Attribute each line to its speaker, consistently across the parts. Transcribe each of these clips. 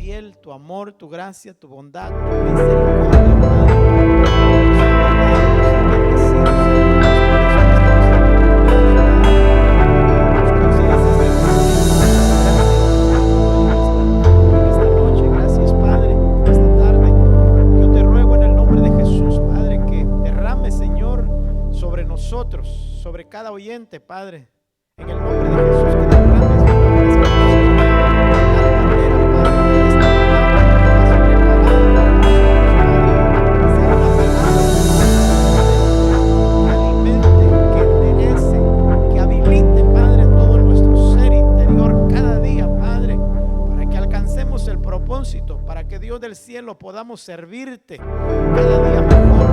Speaker 1: fiel, tu amor, tu gracia, tu bondad, tu misericordia, sobre cada oyente, Padre, en el nombre de Jesús, que derrames de tal manera, Padre, que esta palabra que alimente, que habilite, Padre, todo nuestro ser interior cada día, Padre, para que alcancemos el propósito, para que Dios del cielo podamos servirte cada día mejor,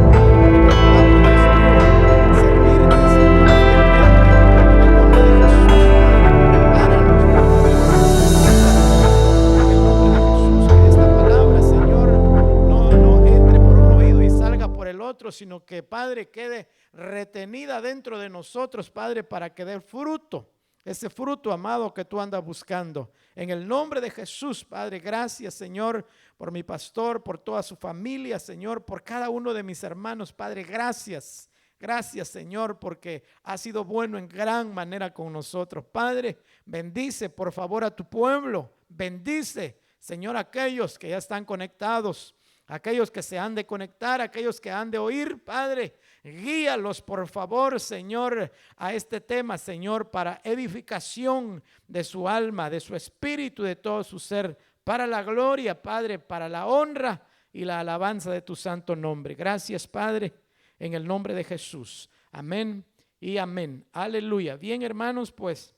Speaker 1: sino que, Padre, quede retenida dentro de nosotros, Padre, para que dé fruto, ese fruto, amado, que tú andas buscando. En el nombre de Jesús, Padre, gracias, Señor, por mi pastor, por toda su familia, Señor, por cada uno de mis hermanos, Padre, gracias. Gracias, Señor, porque has sido bueno en gran manera con nosotros. Padre, bendice, por favor, a tu pueblo. Bendice, Señor, a aquellos que ya están conectados, aquellos que se han de conectar, aquellos que han de oír, Padre, guíalos por favor, Señor, a este tema, Señor, para edificación de su alma, de su espíritu, de todo su ser, para la gloria, Padre, para la honra y la alabanza de tu santo nombre. Gracias, Padre, en el nombre de Jesús. Amén y amén. Aleluya. Bien, hermanos, pues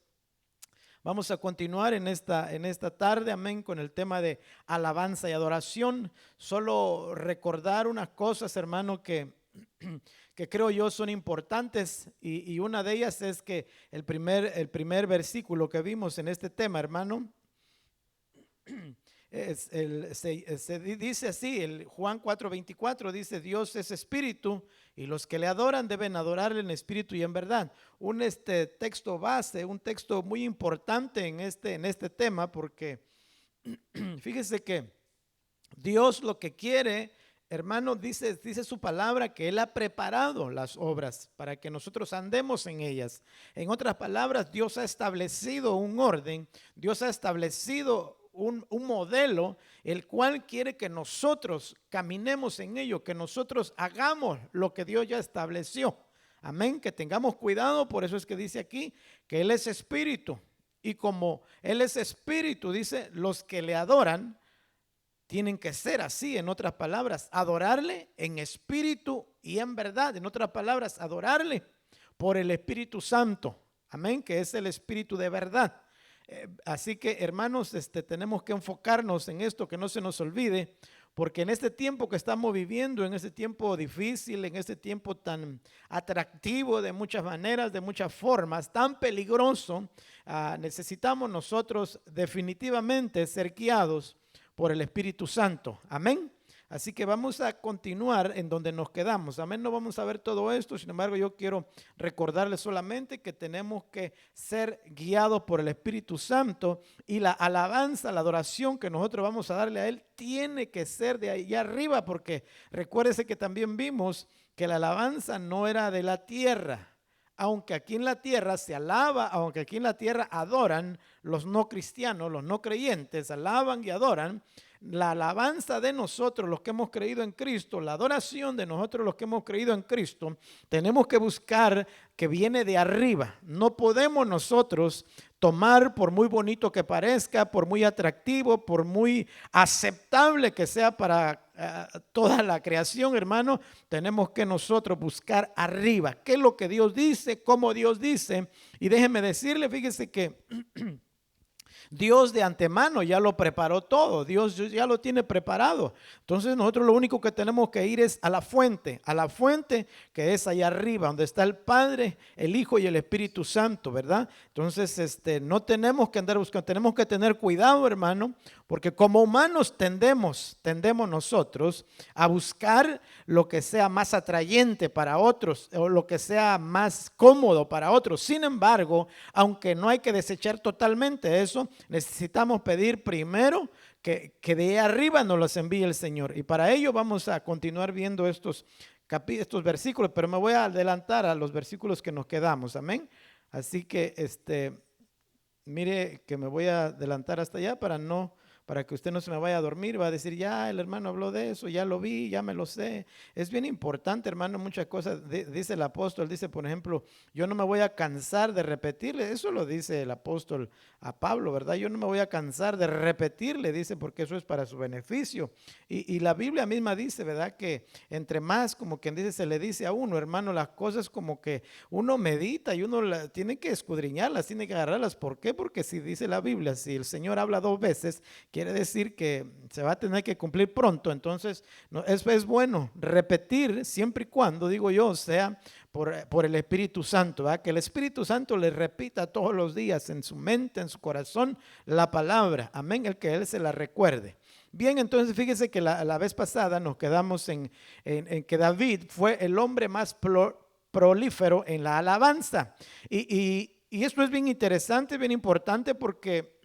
Speaker 1: vamos a continuar en esta tarde, amén, con el tema de alabanza y adoración. Solo recordar unas cosas, hermano, que creo yo son importantes, y una de ellas es que el primer versículo que vimos en este tema, hermano, se dice así, el Juan 4:24 dice: Dios es espíritu y los que le adoran deben adorarle en espíritu y en verdad. Un texto base, un texto muy importante en este tema, porque fíjese que Dios lo que quiere, hermano, dice su palabra que Él ha preparado las obras para que nosotros andemos en ellas. En otras palabras, Dios ha establecido un orden, Dios ha establecido un modelo, el cual quiere que nosotros caminemos en ello, que nosotros hagamos lo que Dios ya estableció. Amén, que tengamos cuidado. Por eso es que dice aquí que Él es espíritu, y como Él es espíritu, dice, los que le adoran tienen que ser así. En otras palabras, adorarle en espíritu y en verdad. En otras palabras, adorarle por el Espíritu Santo. Amén, que es el espíritu de verdad. Así que, hermanos, tenemos que enfocarnos en esto, que no se nos olvide, porque en este tiempo que estamos viviendo, en este tiempo difícil, en este tiempo tan atractivo de muchas maneras, de muchas formas, tan peligroso, necesitamos nosotros definitivamente ser guiados por el Espíritu Santo. Amén. Así que vamos a continuar en donde nos quedamos. Amén. No vamos a ver todo esto. Sin embargo, yo quiero recordarles solamente que tenemos que ser guiados por el Espíritu Santo, y la alabanza, la adoración que nosotros vamos a darle a Él tiene que ser de allá arriba, porque recuérdese que también vimos que la alabanza no era de la tierra. Aunque aquí en la tierra se alaba, aunque aquí en la tierra adoran los no cristianos, los no creyentes, alaban y adoran. La alabanza de nosotros, los que hemos creído en Cristo, la adoración de nosotros, los que hemos creído en Cristo, tenemos que buscar que viene de arriba. No podemos nosotros tomar, por muy bonito que parezca, por muy atractivo, por muy aceptable que sea para toda la creación, hermano, tenemos que nosotros buscar arriba. ¿Qué es lo que Dios dice? ¿Cómo Dios dice? Y déjeme decirle, fíjese que Dios de antemano ya lo preparó todo. Dios ya lo tiene preparado. Entonces nosotros lo único que tenemos que ir es a la fuente que es allá arriba, donde está el Padre, el Hijo y el Espíritu Santo, ¿verdad? Entonces no tenemos que andar buscando, tenemos que tener cuidado, hermano, Porque como humanos tendemos nosotros a buscar lo que sea más atrayente para otros o lo que sea más cómodo para otros. Sin embargo, aunque no hay que desechar totalmente eso, necesitamos pedir primero que de arriba nos los envíe el Señor. Y para ello vamos a continuar viendo estos versículos, pero me voy a adelantar a los versículos que nos quedamos. Amén. Así que mire que me voy a adelantar hasta allá para que usted no se me vaya a dormir, va a decir, ya el hermano habló de eso, ya lo vi, ya me lo sé. Es bien importante, hermano, muchas cosas. Dice el apóstol, dice, por ejemplo, yo no me voy a cansar de repetirle, eso lo dice el apóstol a Pablo, ¿verdad? Yo no me voy a cansar de repetirle, dice, porque eso es para su beneficio. Y la Biblia misma dice, ¿verdad? Que entre más, como quien dice, se le dice a uno, hermano, las cosas como que uno medita y uno tiene que escudriñarlas, tiene que agarrarlas. ¿Por qué? Porque si dice la Biblia, si el Señor habla 2 veces, quiere decir que se va a tener que cumplir pronto. Entonces, es bueno repetir siempre y cuando, digo yo, sea por el Espíritu Santo, ¿verdad? Que el Espíritu Santo le repita todos los días en su mente, en su corazón, la palabra. Amén, el que Él se la recuerde. Bien, entonces fíjese que la vez pasada nos quedamos en que David fue el hombre más prolífero en la alabanza. Y esto es bien interesante, bien importante porque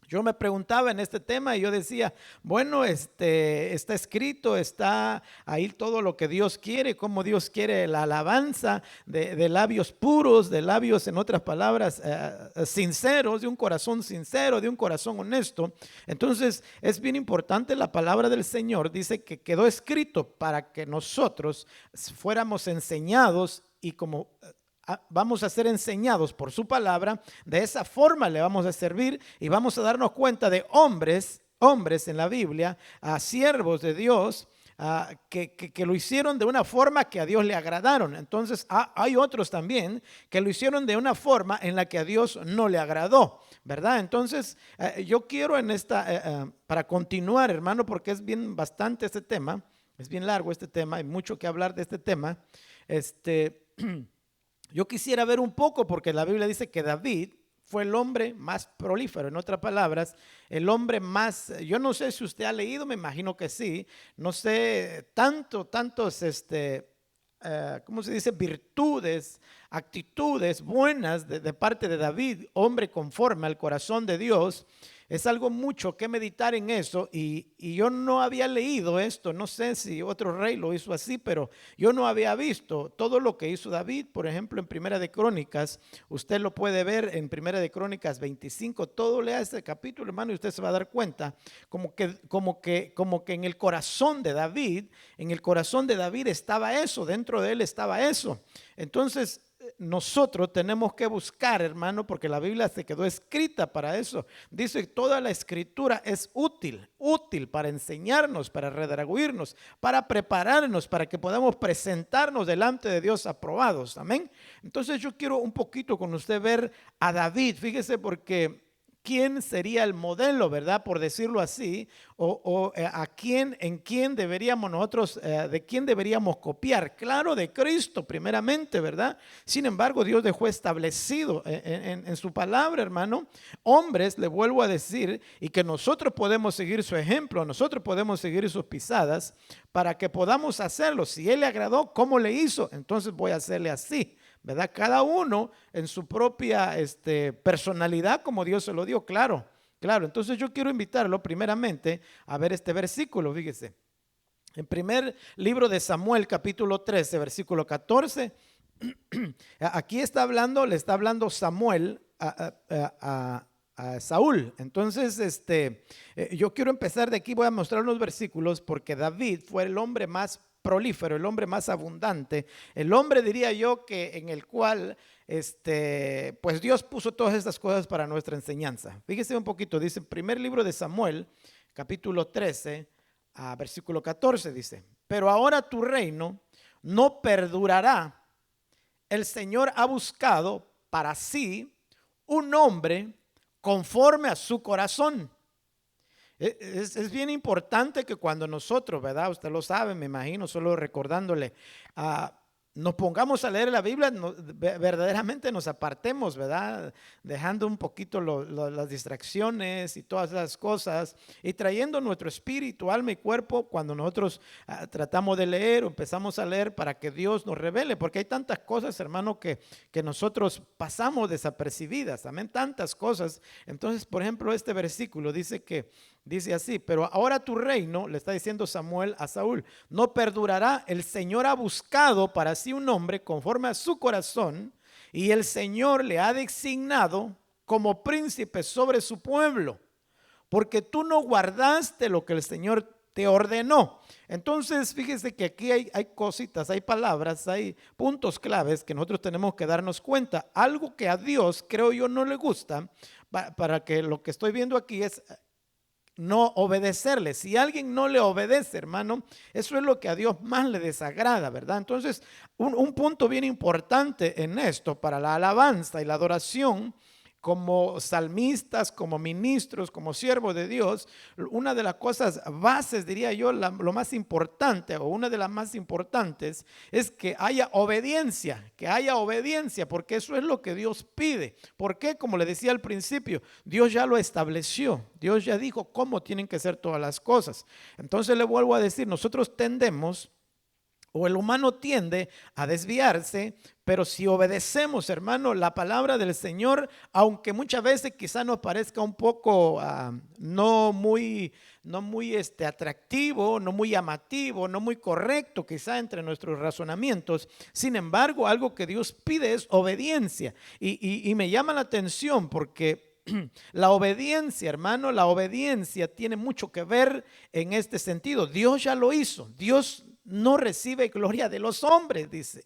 Speaker 1: yo me preguntaba en este tema y yo decía, bueno, está escrito, está ahí todo lo que Dios quiere, cómo Dios quiere la alabanza de labios puros, de labios, en otras palabras, sinceros, de un corazón sincero, de un corazón honesto. Entonces, es bien importante la palabra del Señor, dice que quedó escrito para que nosotros fuéramos enseñados y como vamos a ser enseñados por su palabra, de esa forma le vamos a servir y vamos a darnos cuenta de hombres en la Biblia, siervos de Dios, que lo hicieron de una forma que a Dios le agradaron. Entonces hay otros también que lo hicieron de una forma en la que a Dios no le agradó, ¿verdad? Entonces yo quiero para continuar, hermano, porque es bien bastante este tema, es bien largo este tema, hay mucho que hablar de este tema. Yo quisiera ver un poco, porque la Biblia dice que David fue el hombre más prolífero, en otras palabras, el hombre más, yo no sé si usted ha leído, me imagino que sí, no sé, tantos, ¿cómo se dice? Virtudes, actitudes buenas de parte de David, hombre conforme al corazón de Dios. Es algo mucho que meditar en eso y yo no había leído esto, no sé si otro rey lo hizo así, pero yo no había visto todo lo que hizo David, por ejemplo, en Primera de Crónicas, usted lo puede ver en Primera de Crónicas 25, todo lea este capítulo, hermano, y usted se va a dar cuenta como que en el corazón de David estaba eso, dentro de él estaba eso. Entonces, nosotros tenemos que buscar, hermano, porque la Biblia se quedó escrita para eso. Dice que toda la escritura es útil para enseñarnos, para redarguirnos, para prepararnos, para que podamos presentarnos delante de Dios aprobados. Amén. Entonces yo quiero un poquito con usted ver a David. Fíjese porque quién sería el modelo, ¿verdad? Por decirlo así, en quién deberíamos nosotros, de quién deberíamos copiar. Claro, de Cristo primeramente, ¿verdad? Sin embargo, Dios dejó establecido en su palabra, hermano, hombres, le vuelvo a decir, y que nosotros podemos seguir su ejemplo, nosotros podemos seguir sus pisadas para que podamos hacerlo. Si Él le agradó, ¿cómo le hizo? Entonces voy a hacerle así. ¿Verdad? Cada uno en su propia personalidad, como Dios se lo dio, claro. Entonces yo quiero invitarlo primeramente a ver este versículo, fíjese. En primer libro de Samuel, capítulo 13, versículo 14, aquí le está hablando Samuel a Saúl. Entonces, yo quiero empezar de aquí, voy a mostrar unos versículos porque David fue el hombre más prolífero, el hombre más abundante, el hombre, diría yo, que en el cual pues Dios puso todas estas cosas para nuestra enseñanza. Fíjese un poquito, dice primer libro de Samuel, capítulo 13, versículo 14, dice: pero ahora tu reino no perdurará. El Señor ha buscado para sí un hombre conforme a su corazón. Es bien importante que cuando nosotros, ¿verdad? Usted lo sabe, me imagino, solo recordándole, nos pongamos a leer la Biblia, verdaderamente nos apartemos, ¿verdad? Dejando un poquito las distracciones y todas esas cosas y trayendo nuestro espíritu, alma y cuerpo cuando nosotros tratamos de leer o empezamos a leer para que Dios nos revele, porque hay tantas cosas, hermano, que nosotros pasamos desapercibidas, amén, tantas cosas. Entonces, por ejemplo, este versículo dice así: pero ahora tu reino, le está diciendo Samuel a Saúl, no perdurará. El Señor ha buscado para sí un hombre conforme a su corazón, y el Señor le ha designado como príncipe sobre su pueblo, porque tú no guardaste lo que el Señor te ordenó. Entonces, fíjese que aquí hay cositas, hay palabras, hay puntos claves que nosotros tenemos que darnos cuenta. Algo que a Dios, creo yo, no le gusta, para que lo que estoy viendo aquí es no obedecerle. Si alguien no le obedece, hermano, eso es lo que a Dios más le desagrada, ¿verdad? Entonces, un punto bien importante en esto para la alabanza y la adoración, como salmistas, como ministros, como siervos de Dios, una de las cosas bases, diría yo, lo más importante, o una de las más importantes, es que haya obediencia, porque eso es lo que Dios pide. Porque, como le decía al principio, Dios ya lo estableció, Dios ya dijo cómo tienen que ser todas las cosas. Entonces le vuelvo a decir, nosotros tendemos, o el humano tiende a desviarse, pero si obedecemos, hermano, la palabra del Señor, aunque muchas veces quizá nos parezca un poco no muy atractivo, no muy llamativo, no muy correcto quizá entre nuestros razonamientos, sin embargo, algo que Dios pide es obediencia. Y me llama la atención porque la obediencia, hermano, la obediencia tiene mucho que ver en este sentido. Dios ya lo hizo. Dios no recibe gloria de los hombres, dice.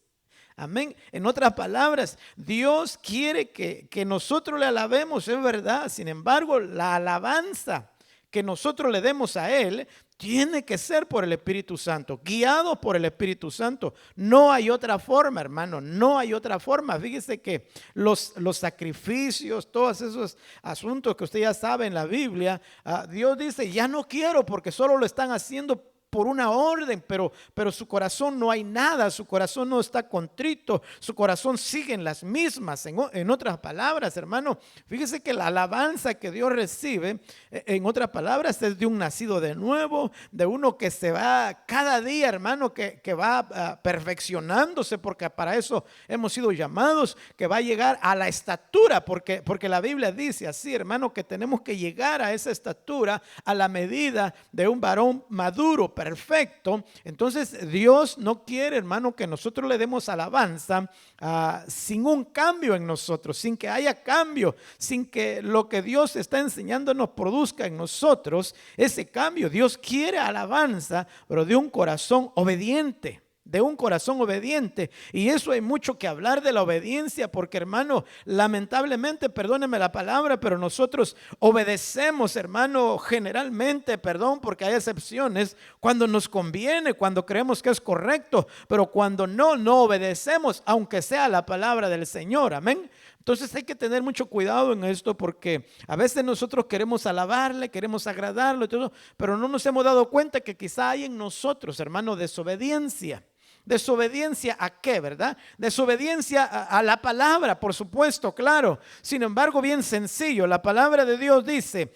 Speaker 1: Amén. En otras palabras, Dios quiere que nosotros le alabemos, es verdad. Sin embargo, la alabanza que nosotros le demos a Él tiene que ser por el Espíritu Santo, guiados por el Espíritu Santo. No hay otra forma, hermano, no hay otra forma. Fíjese que los sacrificios, todos esos asuntos que usted ya sabe en la Biblia, Dios dice, ya no quiero, porque solo lo están haciendo por una orden, pero su corazón no hay nada, su corazón no está contrito, su corazón sigue en las mismas. En otras palabras, hermano, fíjese que la alabanza que Dios recibe, en otras palabras, es de un nacido de nuevo, de uno que se va cada día, hermano, que va perfeccionándose, porque para eso hemos sido llamados, que va a llegar a la estatura, porque la Biblia dice así, hermano, que tenemos que llegar a esa estatura, a la medida de un varón maduro, perfecto. Entonces Dios no quiere, hermano, que nosotros le demos alabanza sin un cambio en nosotros, sin que haya cambio, sin que lo que Dios está enseñando nos produzca en nosotros ese cambio. Dios quiere alabanza, pero de un corazón obediente. De un corazón obediente. Y eso hay mucho que hablar de la obediencia, porque, hermano, lamentablemente, perdóneme la palabra, pero nosotros obedecemos, hermano, generalmente, perdón, porque hay excepciones, cuando nos conviene, cuando creemos que es correcto, pero cuando no obedecemos, aunque sea la palabra del Señor, amén. Entonces hay que tener mucho cuidado en esto, porque a veces nosotros queremos alabarle, queremos agradarlo y todo, pero no nos hemos dado cuenta que quizá hay en nosotros, hermano, desobediencia. ¿Desobediencia a qué, verdad? Desobediencia a la palabra, por supuesto, claro. Sin embargo, bien sencillo, la palabra de Dios dice,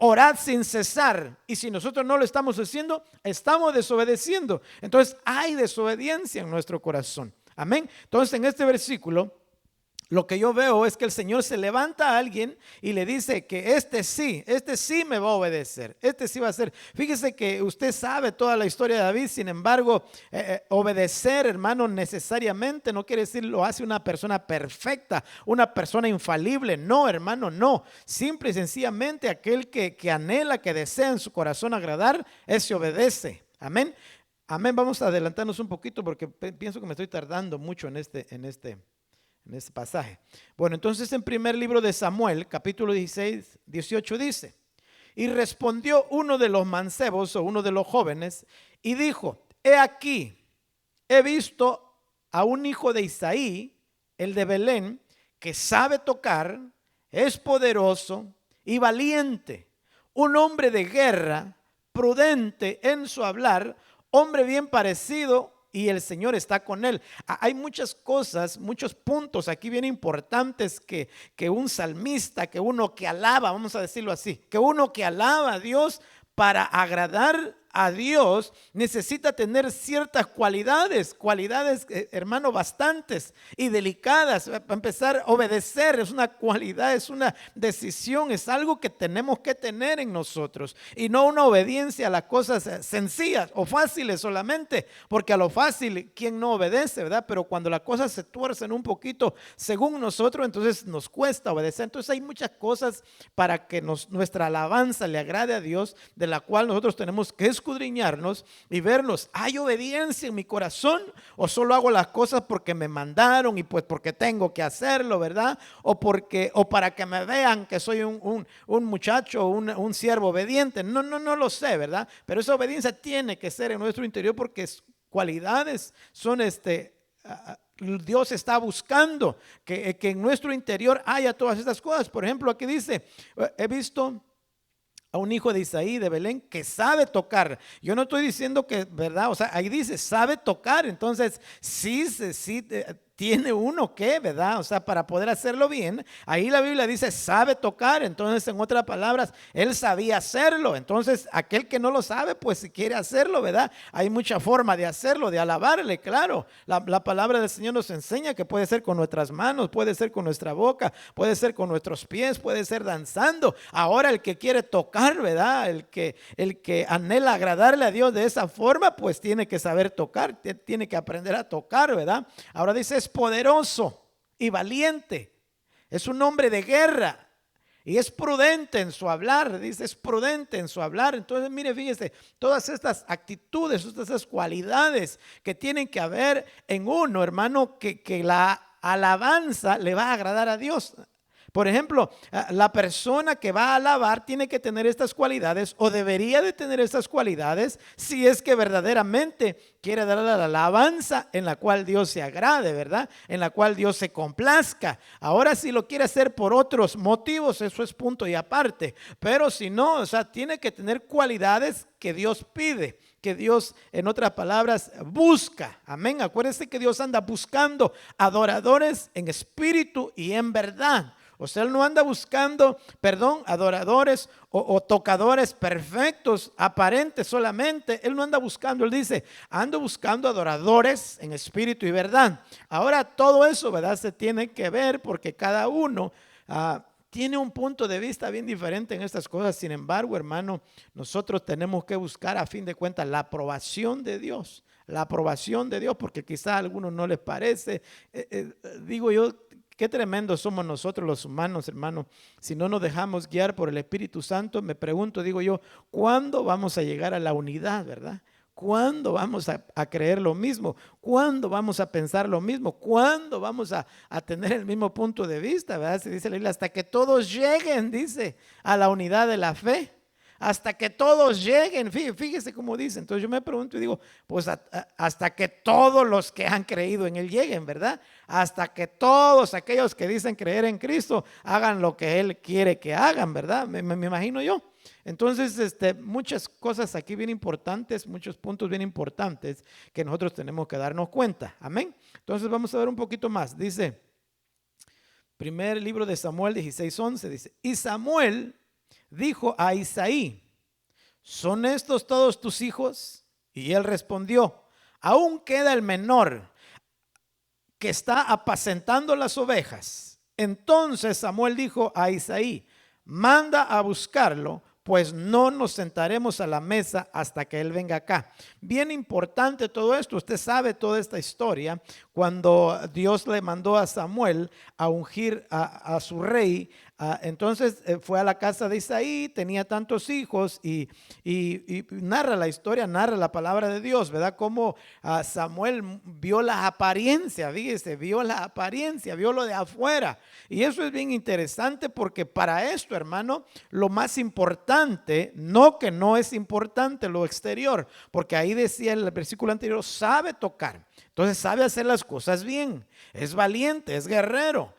Speaker 1: orad sin cesar. Y si nosotros no lo estamos haciendo, estamos desobedeciendo. Entonces hay desobediencia en nuestro corazón. Amén. Entonces en este versículo, lo que yo veo es que el Señor se levanta a alguien y le dice que este sí me va a obedecer, este sí va a ser. Fíjese que usted sabe toda la historia de David, sin embargo, obedecer, hermano, necesariamente no quiere decir lo hace una persona perfecta, una persona infalible. No, hermano, no. Simple y sencillamente aquel que anhela, que desea en su corazón agradar, ese obedece. Amén. Amén. Vamos a adelantarnos un poquito porque pienso que me estoy tardando mucho en este pasaje. Bueno, entonces en primer libro de Samuel, capítulo 16, 18 dice, y respondió uno de los mancebos o uno de los jóvenes y dijo, he aquí, he visto a un hijo de Isaí, el de Belén, que sabe tocar, es poderoso y valiente, un hombre de guerra, prudente en su hablar, hombre bien parecido y el Señor está con él. Hay muchas cosas, muchos puntos aquí bien importantes que un salmista, que uno que alaba, vamos a decirlo así, que uno que alaba a Dios para agradar a Dios necesita tener ciertas cualidades, hermano, bastantes y delicadas. Para empezar, obedecer es una cualidad, es una decisión, es algo que tenemos que tener en nosotros y no una obediencia a las cosas sencillas o fáciles solamente, porque a lo fácil, ¿quién no obedece, verdad? Pero cuando las cosas se tuercen un poquito según nosotros, entonces nos cuesta obedecer. Entonces hay muchas cosas para que nuestra alabanza le agrade a Dios, de la cual nosotros tenemos que escudriñarnos y vernos, ¿hay obediencia en mi corazón o solo hago las cosas porque me mandaron y pues porque tengo que hacerlo, verdad? O para que me vean que soy un muchacho, un siervo obediente. No lo sé, verdad? Pero esa obediencia tiene que ser en nuestro interior, porque cualidades son Dios está buscando que en nuestro interior haya todas estas cosas. Por ejemplo, aquí dice, he visto a un hijo de Isaí de Belén que sabe tocar. Yo no estoy diciendo que, ¿verdad? O sea, ahí dice, sabe tocar. Entonces, sí, tiene uno que, ¿verdad? O sea, para poder hacerlo bien, ahí la Biblia dice, sabe tocar. Entonces, en otras palabras, él sabía hacerlo. Entonces, aquel que no lo sabe, pues si quiere hacerlo, ¿verdad? Hay mucha forma de hacerlo, de alabarle, claro. La palabra del Señor nos enseña que puede ser con nuestras manos, puede ser con nuestra boca, puede ser con nuestros pies, puede ser danzando. Ahora, el que quiere tocar, ¿verdad? El que anhela agradarle a Dios de esa forma, pues tiene que saber tocar, tiene que aprender a tocar, ¿verdad? Ahora dice, es poderoso y valiente, es un hombre de guerra y es prudente en su hablar. Dice, es prudente en su hablar. Entonces, mire, fíjese, todas estas actitudes, todas estas cualidades que tienen que haber en uno, hermano, que la alabanza le va a agradar a Dios. Por ejemplo, la persona que va a alabar tiene que tener estas cualidades, o debería de tener estas cualidades, si es que verdaderamente quiere dar la alabanza en la cual Dios se agrade, ¿verdad? En la cual Dios se complazca. Ahora, si lo quiere hacer por otros motivos, eso es punto y aparte. Pero si no, o sea, tiene que tener cualidades que Dios pide, que Dios, en otras palabras, busca. Amén. Acuérdense que Dios anda buscando adoradores en espíritu y en verdad. O sea, él no anda buscando, adoradores o tocadores perfectos, aparentes solamente. Él no anda buscando, él dice, ando buscando adoradores en espíritu y verdad. Ahora, todo eso, ¿verdad? Se tiene que ver, porque cada uno tiene un punto de vista bien diferente en estas cosas. Sin embargo, hermano, nosotros tenemos que buscar, a fin de cuentas, la aprobación de Dios. La aprobación de Dios, porque quizá a algunos no les parece. Digo yo, qué tremendo somos nosotros los humanos, hermano. Si no nos dejamos guiar por el Espíritu Santo, me pregunto, digo yo, ¿cuándo vamos a llegar a la unidad, verdad? ¿Cuándo vamos a creer lo mismo? ¿Cuándo vamos a pensar lo mismo? ¿Cuándo vamos a tener el mismo punto de vista, verdad? Se dice la Biblia, hasta que todos lleguen, dice, a la unidad de la fe. Hasta que todos lleguen, fíjese cómo dice. Entonces yo me pregunto y digo, pues hasta que todos los que han creído en Él lleguen, ¿verdad? Hasta que todos aquellos que dicen creer en Cristo hagan lo que Él quiere que hagan, ¿verdad? Me imagino yo. Entonces, muchas cosas aquí bien importantes, muchos puntos bien importantes que nosotros tenemos que darnos cuenta. Amén. Entonces vamos a ver un poquito más. Dice, primer libro de Samuel 16:11, dice, y Samuel dijo a Isaí, ¿son estos todos tus hijos? Y él respondió, aún queda el menor, que está apacentando las ovejas. Entonces Samuel dijo a Isaí, manda a buscarlo, pues no nos sentaremos a la mesa hasta que él venga acá. Bien importante todo esto. Usted sabe toda esta historia. Cuando Dios le mandó a Samuel a ungir a su rey, entonces fue a la casa de Isaí, tenía tantos hijos y narra la historia, narra la palabra de Dios, ¿verdad? Como Samuel vio la apariencia, fíjese, vio la apariencia, vio lo de afuera. Y eso es bien interesante, porque para esto, hermano, lo más importante, no que no es importante lo exterior, porque ahí decía en el versículo anterior, sabe tocar. Entonces sabe hacer las cosas bien, es valiente, es guerrero.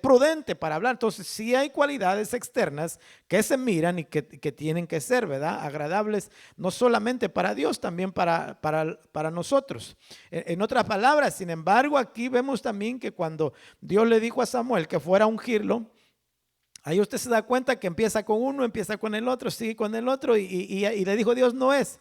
Speaker 1: prudente para hablar. Entonces sí hay cualidades externas que se miran y que tienen que ser, ¿verdad? Agradables, no solamente para Dios, también para nosotros. En otras palabras, sin embargo, aquí vemos también que cuando Dios le dijo a Samuel que fuera a ungirlo, ahí usted se da cuenta que empieza con uno, empieza con el otro, sigue con el otro y le dijo Dios, no es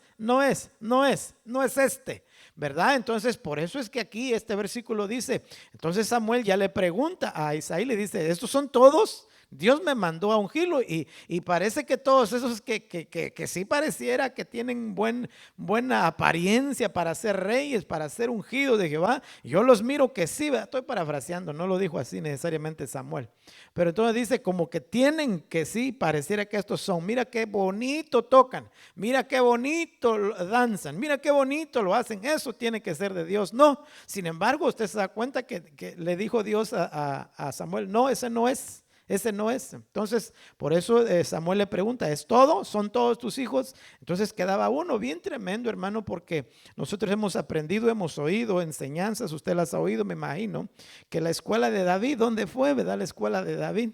Speaker 1: ¿verdad? Entonces, por eso es que aquí este versículo dice, entonces Samuel ya le pregunta a Isaí, le dice, ¿estos son todos? Dios me mandó a ungirlo y parece que todos esos que sí pareciera que tienen buena apariencia para ser reyes, para ser ungidos de Jehová, yo los miro que sí, estoy parafraseando, no lo dijo así necesariamente Samuel, pero entonces dice como que tienen que sí, pareciera que estos son, mira qué bonito tocan, mira qué bonito danzan, mira qué bonito lo hacen, eso tiene que ser de Dios, no, sin embargo usted se da cuenta que le dijo Dios a Samuel, no, ese no es. Ese no es. Entonces, por eso Samuel le pregunta, ¿es todo? ¿Son todos tus hijos? Entonces quedaba uno bien tremendo, hermano, porque nosotros hemos aprendido, hemos oído enseñanzas, usted las ha oído, me imagino, que la escuela de David, ¿dónde fue, verdad? La escuela de David.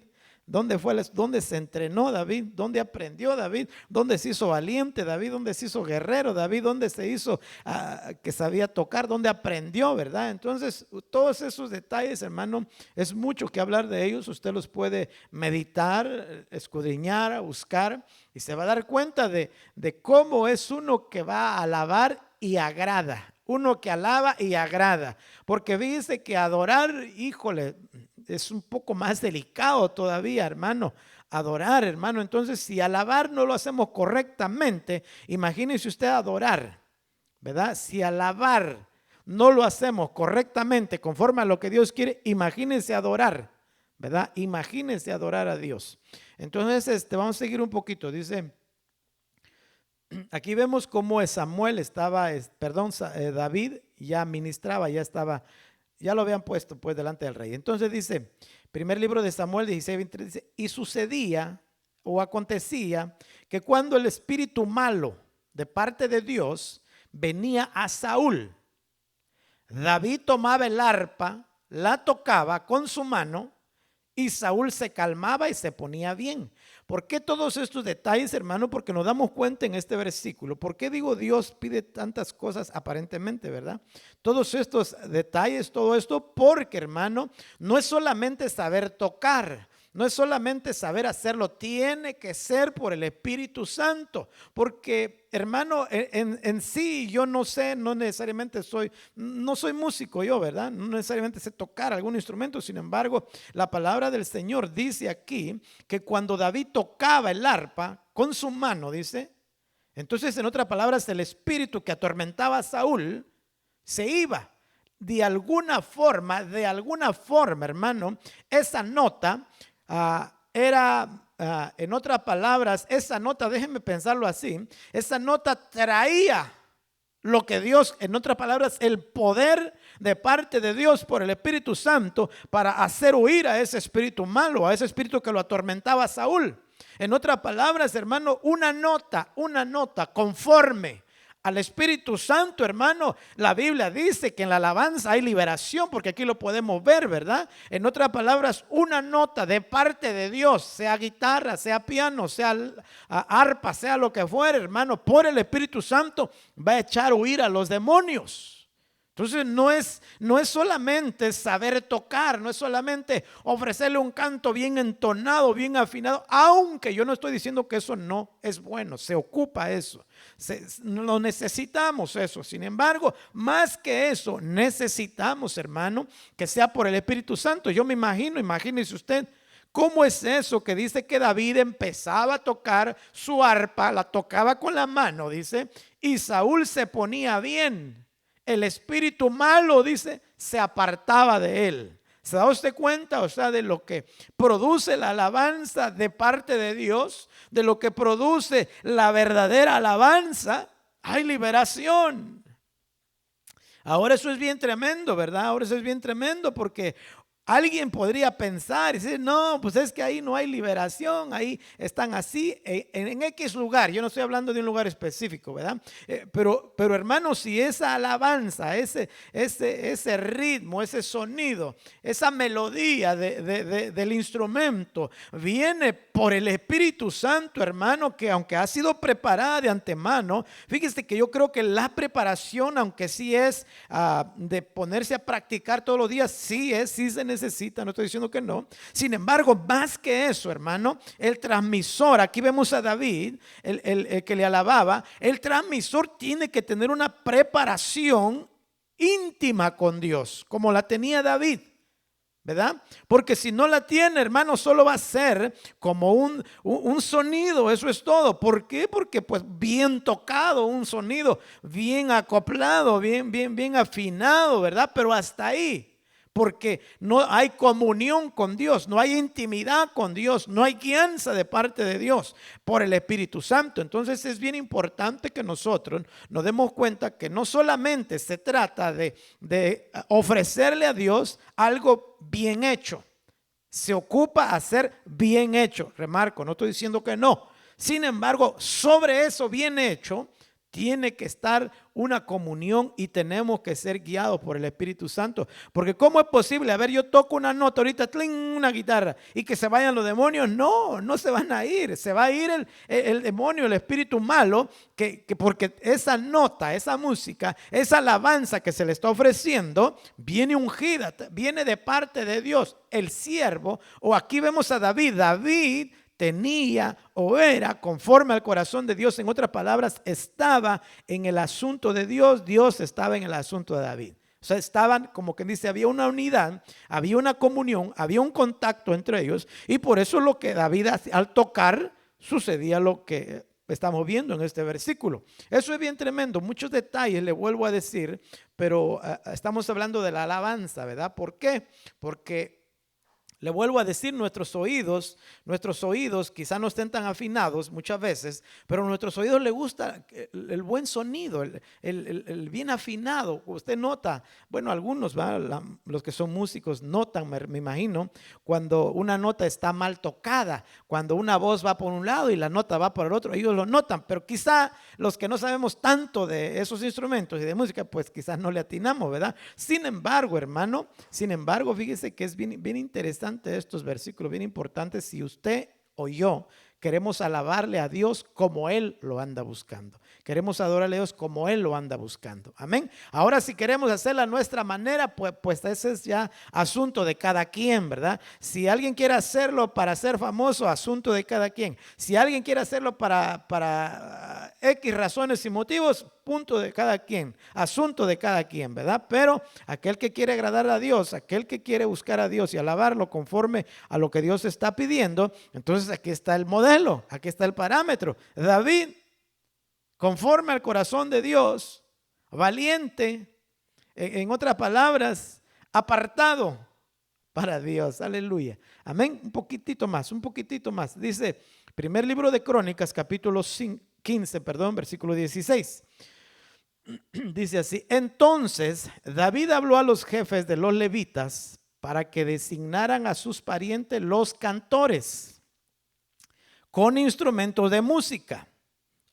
Speaker 1: ¿Dónde fue? ¿Dónde se entrenó David? ¿Dónde aprendió David? ¿Dónde se hizo valiente David? ¿Dónde se hizo guerrero David? ¿Dónde se hizo que sabía tocar? ¿Dónde aprendió, verdad? Entonces, todos esos detalles, hermano, es mucho que hablar de ellos. Usted los puede meditar, escudriñar, buscar y se va a dar cuenta de cómo es uno que va a alabar y agrada. Uno que alaba y agrada. Porque dice que adorar, híjole, es un poco más delicado todavía, hermano, adorar, hermano. Entonces, si alabar no lo hacemos correctamente, imagínese usted adorar, ¿verdad? Si alabar no lo hacemos correctamente, conforme a lo que Dios quiere, imagínese adorar, ¿verdad? Imagínese adorar a Dios. Entonces, vamos a seguir un poquito. Dice, aquí vemos cómo Samuel estaba, David ya ministraba, ya lo habían puesto pues delante del rey. Entonces dice, primer libro de Samuel 16:23, dice, y sucedía o acontecía que cuando el espíritu malo de parte de Dios venía a Saúl, David tomaba el arpa, la tocaba con su mano y Saúl se calmaba y se ponía bien. ¿Por qué todos estos detalles, hermano? Porque nos damos cuenta en este versículo. ¿Por qué digo Dios pide tantas cosas aparentemente, verdad? Todos estos detalles, todo esto, porque, hermano, no es solamente saber tocar, no es solamente saber hacerlo, tiene que ser por el Espíritu Santo, porque, hermano, en sí yo no sé, no necesariamente no soy músico yo, ¿verdad? No necesariamente sé tocar algún instrumento, sin embargo, la palabra del Señor dice aquí que cuando David tocaba el arpa con su mano, dice, entonces en otras palabras el espíritu que atormentaba a Saúl se iba. De alguna forma, hermano, esa nota en otras palabras, esa nota, déjenme pensarlo así, esa nota traía lo que Dios, en otras palabras, el poder de parte de Dios por el Espíritu Santo para hacer huir a ese espíritu malo, a ese espíritu que lo atormentaba a Saúl. En otras palabras, hermano, una nota conforme al Espíritu Santo, hermano. La Biblia dice que en la alabanza hay liberación, porque aquí lo podemos ver, ¿verdad? En otras palabras, una nota de parte de Dios, sea guitarra, sea piano, sea arpa, sea lo que fuera, hermano, por el Espíritu Santo va a echar huir a los demonios. Entonces no es solamente saber tocar, no es solamente ofrecerle un canto bien entonado, bien afinado, aunque yo no estoy diciendo que eso no es bueno, se ocupa eso, lo necesitamos eso. Sin embargo, más que eso, necesitamos, hermano, que sea por el Espíritu Santo. Yo me imagínese usted, ¿cómo es eso que dice que David empezaba a tocar su arpa, la tocaba con la mano, dice, y Saúl se ponía bien? El espíritu malo, dice, se apartaba de él. ¿Se da usted cuenta, o sea, de lo que produce la alabanza de parte de Dios? De lo que produce la verdadera alabanza, hay liberación. Ahora eso es bien tremendo, ¿verdad? Ahora eso es bien tremendo porque alguien podría pensar y decir, no, pues es que ahí no hay liberación, ahí están así, en X lugar. Yo no estoy hablando de un lugar específico, ¿verdad? Pero hermano, si esa alabanza, ese ritmo, ese sonido, esa melodía del instrumento viene por el Espíritu Santo, hermano, que aunque ha sido preparada de antemano, fíjese que yo creo que la preparación, aunque sí es de ponerse a practicar todos los días, sí se necesita, no estoy diciendo que no. Sin embargo, más que eso, hermano, el transmisor, aquí vemos a David, el que le alababa, el transmisor tiene que tener una preparación íntima con Dios, como la tenía David, ¿verdad? Porque si no la tiene, hermano, solo va a ser como un sonido, eso es todo. ¿Por qué? Porque pues bien tocado, un sonido bien acoplado, bien afinado, ¿verdad? Pero hasta ahí. Porque no hay comunión con Dios, no hay intimidad con Dios, no hay guianza de parte de Dios por el Espíritu Santo. Entonces es bien importante que nosotros nos demos cuenta que no solamente se trata de ofrecerle a Dios algo bien hecho, se ocupa hacer bien hecho. Remarco, no estoy diciendo que no. Sin embargo, sobre eso bien hecho, tiene que estar una comunión y tenemos que ser guiados por el Espíritu Santo. Porque ¿cómo es posible? A ver, yo toco una nota ahorita, ¡tling!, una guitarra, y que se vayan los demonios. No se van a ir. Se va a ir el demonio, el espíritu malo, que porque esa nota, esa música, esa alabanza que se le está ofreciendo, viene ungida, viene de parte de Dios, el siervo. O aquí vemos a David. David tenía o era conforme al corazón de Dios. En otras palabras, estaba en el asunto de Dios, Dios estaba en el asunto de David. O sea, estaban, como quien dice, había una unidad, había una comunión, había un contacto entre ellos, y por eso lo que David al tocar sucedía lo que estamos viendo en este versículo. Eso es bien tremendo, muchos detalles le vuelvo a decir, pero estamos hablando de la alabanza, ¿verdad? ¿Por qué? Porque le vuelvo a decir, nuestros oídos quizás no estén tan afinados muchas veces, pero a nuestros oídos les gusta el buen sonido, el bien afinado. Usted nota, bueno, algunos, los que son músicos notan, me imagino, cuando una nota está mal tocada, cuando una voz va por un lado y la nota va por el otro, ellos lo notan, pero quizá los que no sabemos tanto de esos instrumentos y de música, pues quizás no le atinamos, ¿verdad? Sin embargo, hermano, fíjese que es bien interesante estos versículos, bien importantes. Si usted o yo queremos alabarle a Dios como Él lo anda buscando, queremos adorarle a Dios como Él lo anda buscando, amén. Ahora, si queremos hacerla a nuestra manera, pues ese es ya asunto de cada quien, ¿verdad? Si alguien quiere hacerlo para ser famoso, asunto de cada quien. Si alguien quiere hacerlo para X razones y motivos, punto de cada quien, asunto de cada quien, ¿verdad? Pero aquel que quiere agradar a Dios, aquel que quiere buscar a Dios y alabarlo conforme a lo que Dios está pidiendo, entonces aquí está el modelo, aquí está el parámetro. David, conforme al corazón de Dios, valiente, en otras palabras, apartado para Dios, aleluya, amén. Un poquitito más. Dice, primer libro de Crónicas, capítulo 15, versículo 16. Dice así: entonces David habló a los jefes de los levitas para que designaran a sus parientes los cantores con instrumentos de música,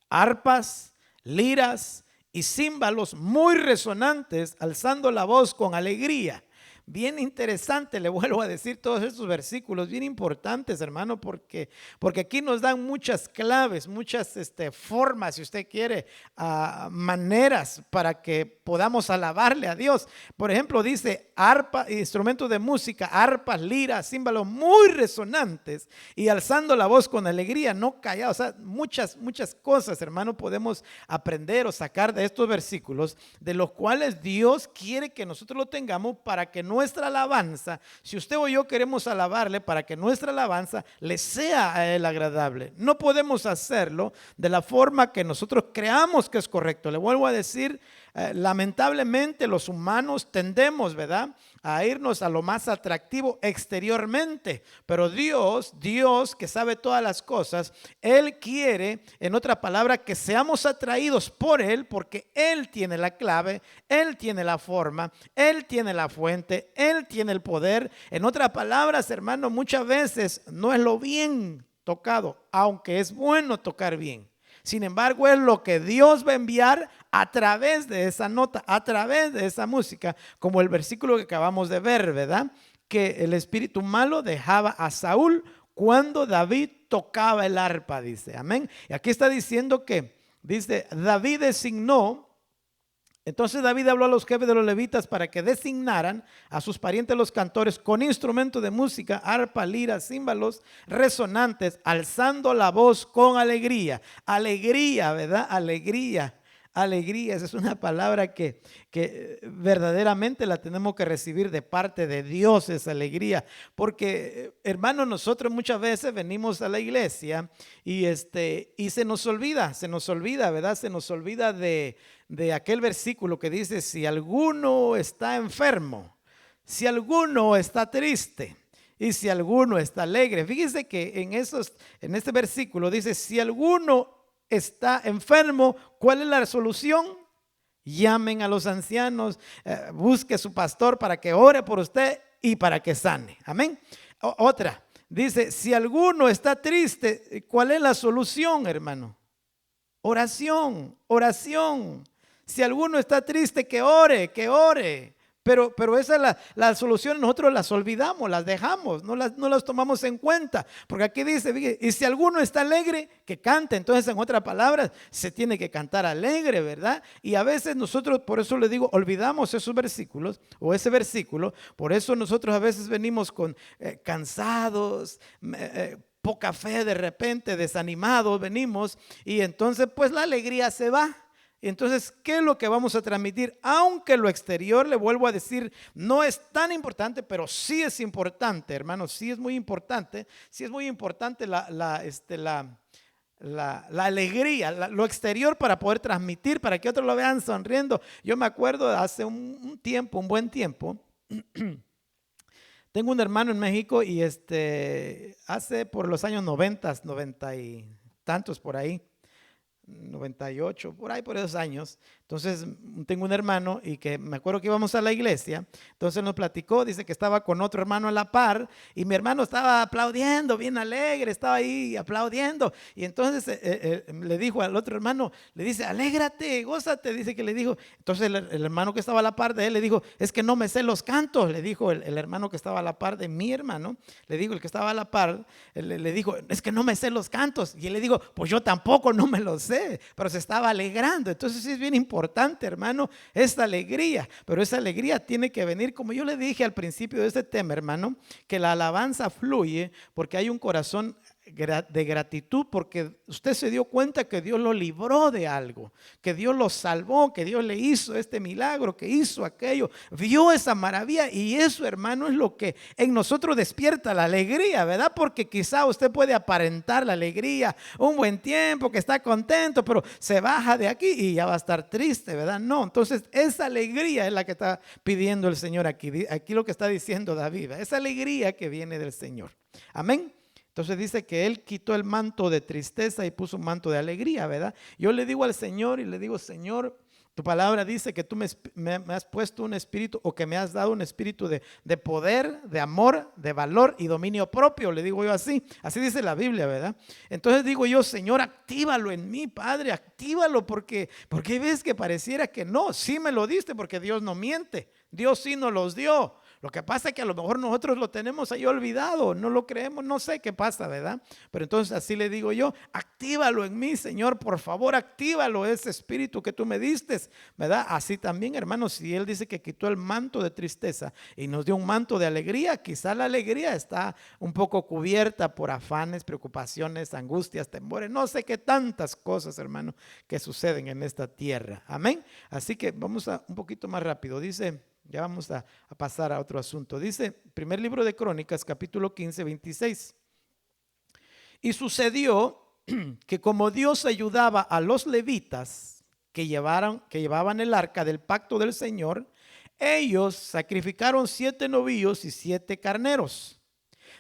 Speaker 1: arpas, liras y címbalos muy resonantes, alzando la voz con alegría. Bien interesante, le vuelvo a decir, todos estos versículos bien importantes, hermano, porque aquí nos dan muchas claves, muchas formas, si usted quiere, maneras para que podamos alabarle a Dios. Por ejemplo, dice arpa, instrumentos de música, arpas, liras, címbalos muy resonantes y alzando la voz con alegría, no callados. O sea, muchas cosas, hermano, podemos aprender o sacar de estos versículos, de los cuales Dios quiere que nosotros lo tengamos para que nuestra alabanza, si usted o yo queremos alabarle, para que nuestra alabanza le sea a Él agradable. No podemos hacerlo de la forma que nosotros creamos que es correcto. Le vuelvo a decir, lamentablemente los humanos tendemos, ¿verdad?, a irnos a lo más atractivo exteriormente. Pero Dios que sabe todas las cosas, Él quiere, en otra palabra, que seamos atraídos por Él, porque Él tiene la clave, Él tiene la forma, Él tiene la fuente, Él tiene el poder. En otras palabras, hermano, muchas veces no es lo bien tocado, aunque es bueno tocar bien. Sin embargo, es lo que Dios va a enviar a través de esa nota, a través de esa música, como el versículo que acabamos de ver, ¿verdad? Que el espíritu malo dejaba a Saúl cuando David tocaba el arpa, dice, amén. Y aquí está diciendo que, dice, David designó. Entonces David habló a los jefes de los levitas para que designaran a sus parientes los cantores con instrumentos de música, arpa, lira, címbalos, resonantes, alzando la voz con alegría. Alegría, ¿verdad? Alegría. Alegría, esa es una palabra que verdaderamente la tenemos que recibir de parte de Dios, esa alegría. Porque, hermanos, nosotros muchas veces venimos a la iglesia y se nos olvida, ¿verdad? Se nos olvida de aquel versículo que dice: si alguno está enfermo, si alguno está triste y si alguno está alegre. Fíjese que en este versículo dice: si alguno está enfermo, ¿cuál es la solución? Llamen a los ancianos, busque a su pastor para que ore por usted y para que sane. Amén. Otra, dice: si alguno está triste, ¿cuál es la solución, hermano? Oración, oración. Si alguno está triste, que ore, que ore. Pero esa es la solución. Nosotros las olvidamos, las dejamos, no las tomamos en cuenta. Porque aquí dice: y si alguno está alegre, que cante. Entonces, en otras palabras, se tiene que cantar alegre, ¿verdad? Y a veces nosotros, por eso le digo, olvidamos esos versículos o ese versículo. Por eso nosotros a veces venimos cansados, poca fe, de repente desanimados venimos, y entonces pues la alegría se va. Entonces, ¿qué es lo que vamos a transmitir? Aunque lo exterior, le vuelvo a decir, no es tan importante, pero sí es importante, hermanos, sí es muy importante. Sí es muy importante la alegría, lo exterior, para poder transmitir, para que otros lo vean sonriendo. Yo me acuerdo hace un buen tiempo, tengo un hermano en México y hace por los años 90 y tantos por ahí, 98, por ahí, por esos años. Entonces tengo un hermano y que me acuerdo que íbamos a la iglesia. Entonces nos platicó, dice que estaba con otro hermano a la par y mi hermano estaba aplaudiendo, bien alegre, estaba ahí aplaudiendo. Y entonces le dijo al otro hermano, le dice: alégrate, gózate, dice que le dijo. Entonces el hermano que estaba a la par de él le dijo: es que no me sé los cantos, le dijo el hermano que estaba a la par de mi hermano. Le dijo el que estaba a la par, le dijo: es que no me sé los cantos. Y él le dijo: pues yo tampoco no me los sé, pero se estaba alegrando. Entonces sí es bien importante, hermano, esta alegría. Pero esa alegría tiene que venir, como yo le dije al principio de este tema, hermano, que la alabanza fluye porque hay un corazón de gratitud, porque usted se dio cuenta que Dios lo libró de algo, que Dios lo salvó, que Dios le hizo este milagro, que hizo aquello, vio esa maravilla. Y eso, hermano, es lo que en nosotros despierta la alegría, ¿verdad? Porque quizá usted puede aparentar la alegría un buen tiempo, que está contento, pero se baja de aquí y ya va a estar triste, ¿verdad? No, entonces esa alegría es la que está pidiendo el Señor aquí. Aquí lo que está diciendo David, esa alegría que viene del Señor. Amén. Entonces dice que Él quitó el manto de tristeza y puso un manto de alegría, ¿verdad? Yo le digo al Señor y le digo: Señor, tu palabra dice que tú me has puesto un espíritu, o que me has dado un espíritu de poder, de amor, de valor y dominio propio. Le digo yo así dice la Biblia, ¿verdad? Entonces digo yo: Señor, actívalo en mí, Padre, actívalo, porque ves que pareciera que no. Sí me lo diste, porque Dios no miente, Dios sí nos los dio. Lo que pasa es que a lo mejor nosotros lo tenemos ahí olvidado, no lo creemos, no sé qué pasa, ¿verdad? Pero entonces así le digo yo: actívalo en mí, Señor, por favor, actívalo, ese espíritu que tú me diste, ¿verdad? Así también, hermanos, si Él dice que quitó el manto de tristeza y nos dio un manto de alegría, quizá la alegría está un poco cubierta por afanes, preocupaciones, angustias, temores, no sé qué tantas cosas, hermano, que suceden en esta tierra. Amén. Así que vamos un poquito más rápido. Dice, ya vamos a pasar a otro asunto. Dice, primer libro de Crónicas, capítulo 15, 26. Y sucedió que como Dios ayudaba a los levitas que llevaban el arca del pacto del Señor, Ellos sacrificaron 7 novillos y 7 carneros.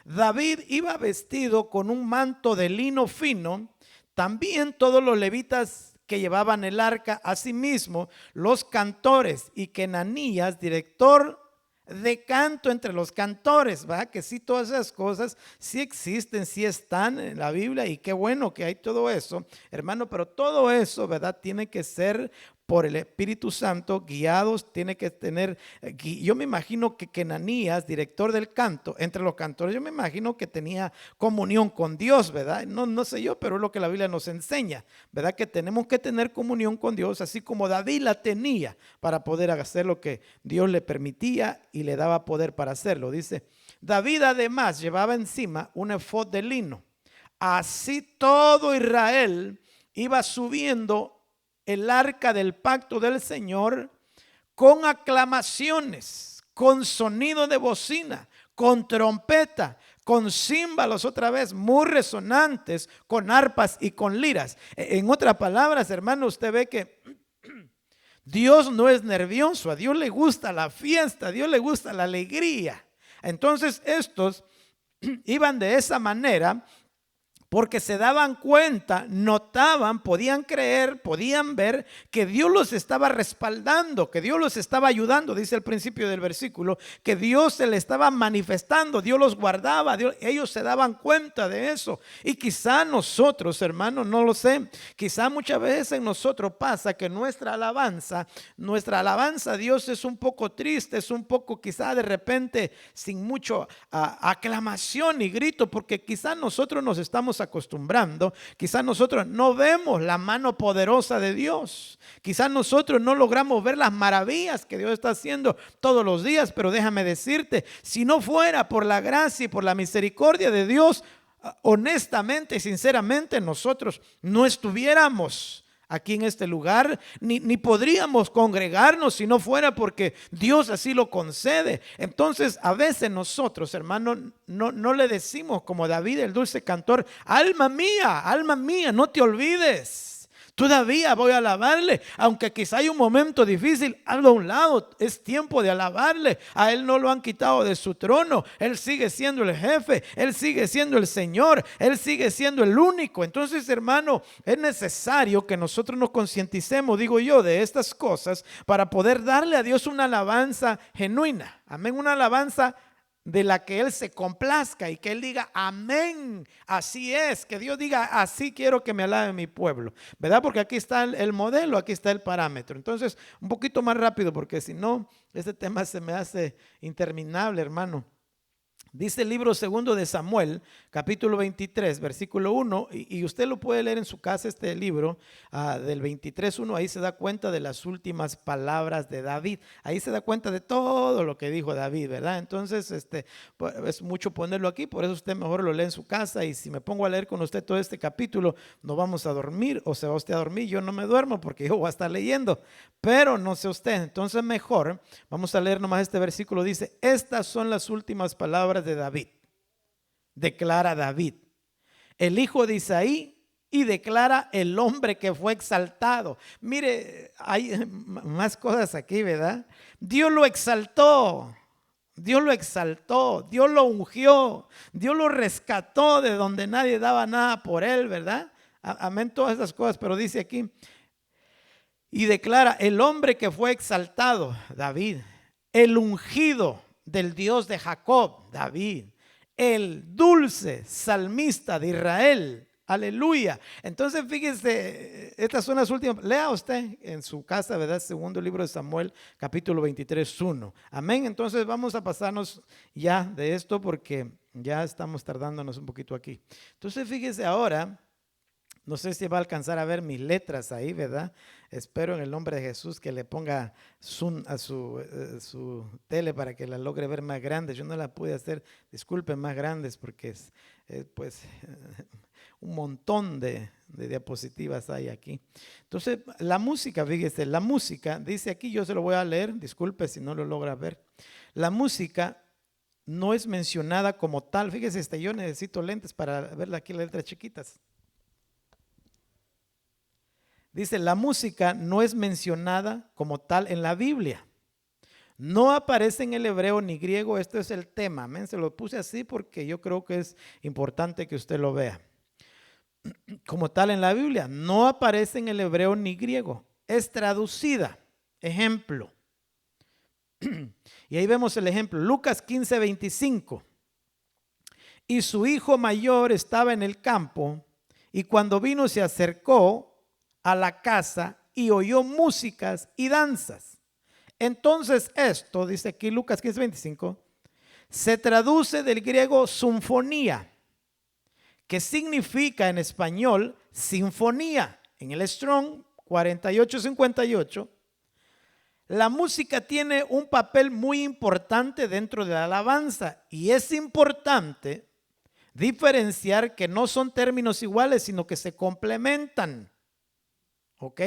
Speaker 1: David iba vestido con un manto de lino fino. También todos los levitas que llevaban el arca, asimismo los cantores, y Kenanías, director de canto entre los cantores, ¿verdad? Que sí, todas esas cosas sí existen, sí están en la Biblia, y qué bueno que hay todo eso, hermano, pero todo eso, ¿verdad? Tiene que ser por el Espíritu Santo, guiados, tiene que tener, yo me imagino que Kenanías, director del canto, entre los cantores, yo me imagino que tenía comunión con Dios, ¿verdad? No sé yo, pero es lo que la Biblia nos enseña, ¿verdad? Que tenemos que tener comunión con Dios, así como David la tenía para poder hacer lo que Dios le permitía y le daba poder para hacerlo. Dice, David además llevaba encima un efod de lino. Así todo Israel iba subiendo el arca del pacto del Señor con aclamaciones, con sonido de bocina, con trompeta, con címbalos otra vez muy resonantes, con arpas y con liras. En otras palabras, hermano, usted ve que Dios no es nervioso, a Dios le gusta la fiesta, a Dios le gusta la alegría. Entonces estos iban de esa manera porque se daban cuenta, notaban, podían creer, podían ver que Dios los estaba respaldando, que Dios los estaba ayudando, dice al principio del versículo, que Dios se le estaba manifestando, Dios los guardaba, ellos se daban cuenta de eso. Y quizá nosotros, hermanos, no lo sé, quizá muchas veces en nosotros pasa que nuestra alabanza a Dios es un poco triste, es un poco quizá de repente sin mucho aclamación y grito, porque quizá nosotros nos estamos acostumbrando, quizás nosotros no vemos la mano poderosa de Dios, quizás nosotros no logramos ver las maravillas que Dios está haciendo todos los días, pero déjame decirte, si no fuera por la gracia y por la misericordia de Dios, honestamente y sinceramente nosotros no estuviéramos aquí en este lugar, ni podríamos congregarnos si no fuera porque Dios así lo concede. Entonces a veces nosotros, hermanos, no le decimos como David el dulce cantor, alma mía, no te olvides. Todavía voy a alabarle, aunque quizá hay un momento difícil, hazlo a un lado, es tiempo de alabarle. A él no lo han quitado de su trono, él sigue siendo el jefe, él sigue siendo el Señor, él sigue siendo el único. Entonces, hermano, es necesario que nosotros nos concienticemos, digo yo, de estas cosas para poder darle a Dios una alabanza genuina. Amén, una alabanza de la que Él se complazca y que Él diga amén, así es, que Dios diga así quiero que me alabe mi pueblo, ¿verdad? Porque aquí está el modelo, aquí está el parámetro. Entonces, un poquito más rápido porque si no, este tema se me hace interminable, hermano. Dice el libro segundo de Samuel, capítulo 23, versículo 1, y usted lo puede leer en su casa, este libro del 23:1, ahí se da cuenta de las últimas palabras de David, ahí se da cuenta de todo lo que dijo David, ¿verdad? Entonces, pues, es mucho ponerlo aquí, por eso usted mejor lo lee en su casa, y si me pongo a leer con usted todo este capítulo, no vamos a dormir, o se va usted a dormir, yo no me duermo porque yo voy a estar leyendo, pero no sé usted, entonces mejor, vamos a leer nomás este versículo, dice, estas son las últimas palabras de David, declara David, el hijo de Isaí, y declara el hombre que fue exaltado. Mire, hay más cosas aquí, ¿verdad? Dios lo exaltó, Dios lo exaltó, Dios lo ungió, Dios lo rescató de donde nadie daba nada por él, ¿verdad? Amén, todas esas cosas, pero dice aquí, y declara el hombre que fue exaltado, David, el ungido del Dios de Jacob, David, el dulce salmista de Israel, aleluya. Entonces fíjese, estas son las últimas, lea usted en su casa, ¿verdad? Segundo libro de Samuel, capítulo 23:1, amén. Entonces vamos a pasarnos ya de esto porque ya estamos tardándonos un poquito aquí. Entonces fíjese ahora, no sé si va a alcanzar a ver mis letras ahí, ¿verdad? Espero en el nombre de Jesús que le ponga zoom a su tele para que la logre ver más grande. Yo no la pude hacer, disculpen, más grandes porque es pues un montón de diapositivas hay aquí. Entonces, la música, fíjese, la música, dice aquí, yo se lo voy a leer, disculpe si no lo logra ver. La música no es mencionada como tal. Fíjese, yo necesito lentes para ver aquí las letras chiquitas. Dice, la música no es mencionada como tal en la Biblia. No aparece en el hebreo ni griego. Este es el tema. Amén. Se lo puse así porque yo creo que es importante que usted lo vea. Como tal en la Biblia, no aparece en el hebreo ni griego. Es traducida. Ejemplo. Y ahí vemos el ejemplo. Lucas 15:25. Y su hijo mayor estaba en el campo, y cuando vino se acercó a la casa y oyó músicas y danzas. Entonces esto, dice aquí Lucas 15:25, se traduce del griego sinfonía, que significa en español sinfonía. En el Strong 4858, la música tiene un papel muy importante dentro de la alabanza, y es importante diferenciar que no son términos iguales, sino que se complementan. ¿Ok?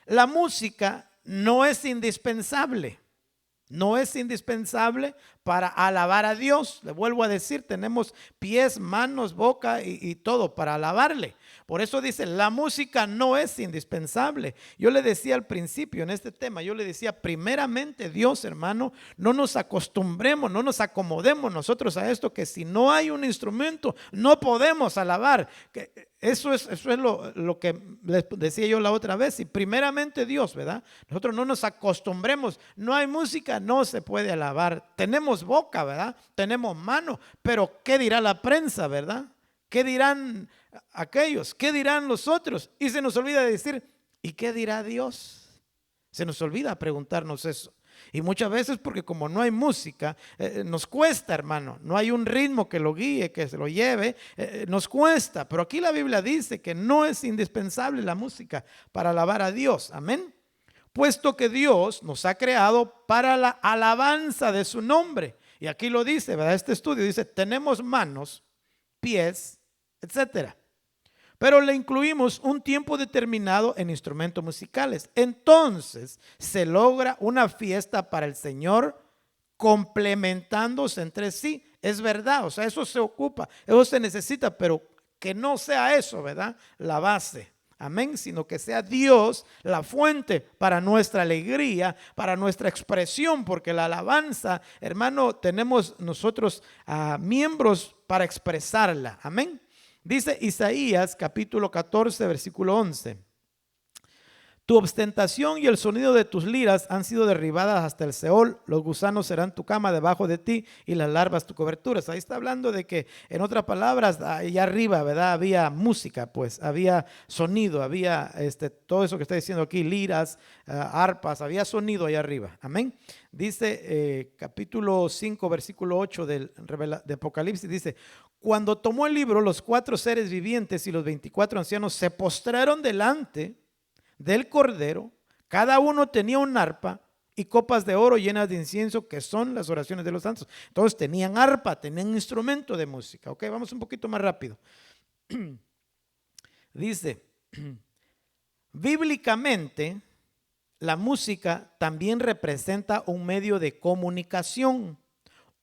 Speaker 1: La música no es indispensable. No es indispensable para alabar a Dios. Le vuelvo a decir, tenemos pies, manos, boca y todo para alabarle. Por eso dice, la música no es indispensable. Yo le decía al principio en este tema, yo le decía, primeramente Dios, hermano, no nos acostumbremos, no nos acomodemos nosotros a esto, que si no hay un instrumento, no podemos alabar. Eso es lo que les decía yo la otra vez. Y primeramente Dios, ¿verdad? Nosotros no nos acostumbremos. No hay música, no se puede alabar. Tenemos boca, ¿verdad? Tenemos mano, pero ¿qué dirá la prensa, verdad? ¿Qué dirán aquellos? ¿Qué dirán los otros? Y se nos olvida decir, ¿y qué dirá Dios? Se nos olvida preguntarnos eso. Y muchas veces porque como no hay música, nos cuesta, hermano. No hay un ritmo que lo guíe, que se lo lleve, nos cuesta. Pero aquí la Biblia dice que no es indispensable la música para alabar a Dios. Amén. Puesto que Dios nos ha creado para la alabanza de su nombre. Y aquí lo dice, ¿verdad? Este estudio dice, tenemos manos, pies, etcétera. Pero le incluimos un tiempo determinado en instrumentos musicales. Entonces se logra una fiesta para el Señor complementándose entre sí. Es verdad, o sea, eso se ocupa, eso se necesita, pero que no sea eso, ¿verdad? La base. Amén, sino que sea Dios la fuente para nuestra alegría, para nuestra expresión, porque la alabanza, hermano, tenemos nosotros miembros para expresarla. Amén. Dice Isaías capítulo 14, versículo 11. Tu ostentación y el sonido de tus liras han sido derribadas hasta el Seol. Los gusanos serán tu cama debajo de ti y las larvas tu cobertura. Ahí está hablando de que, en otras palabras, allá arriba, ¿verdad? Había música, pues, había sonido, había todo eso que está diciendo aquí, liras, arpas, había sonido allá arriba. Amén. Dice capítulo 5, versículo 8 de Apocalipsis, dice, cuando tomó el libro, los 4 seres vivientes y los 24 ancianos se postraron delante del Cordero. Cada uno tenía un arpa y copas de oro llenas de incienso, que son las oraciones de los santos. Entonces tenían arpa, tenían instrumento de música. Ok, vamos un poquito más rápido. Dice, bíblicamente, la música también representa un medio de comunicación,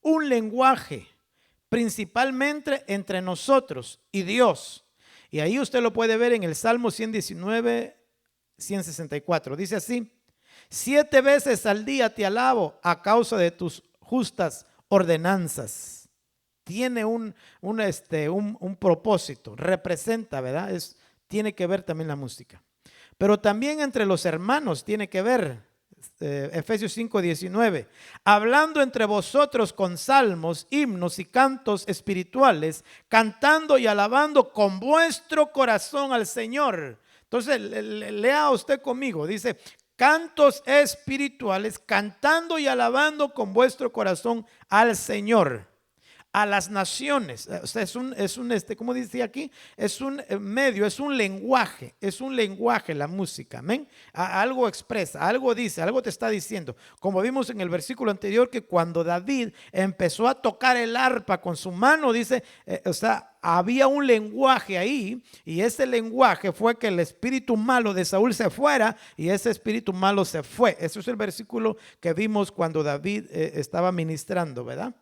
Speaker 1: un lenguaje, principalmente entre nosotros y Dios. Y ahí usted lo puede ver en el Salmo 119, 164. Dice así: 7 veces al día te alabo a causa de tus justas ordenanzas. Tiene un propósito, representa, ¿verdad? Tiene que ver también la música. Pero también entre los hermanos tiene que ver. Efesios 5:19, hablando entre vosotros con salmos, himnos y cantos espirituales, cantando y alabando con vuestro corazón al Señor. Entonces lea usted conmigo, dice, cantos espirituales, cantando y alabando con vuestro corazón al Señor. A las naciones, o sea, ¿cómo dice aquí? Es un medio, es un lenguaje la música, amén. Algo expresa, algo dice, algo te está diciendo. Como vimos en el versículo anterior, que cuando David empezó a tocar el arpa con su mano, dice, o sea, había un lenguaje ahí, y ese lenguaje fue que el espíritu malo de Saúl se fuera, y ese espíritu malo se fue. Ese es el versículo que vimos cuando David estaba ministrando, ¿verdad?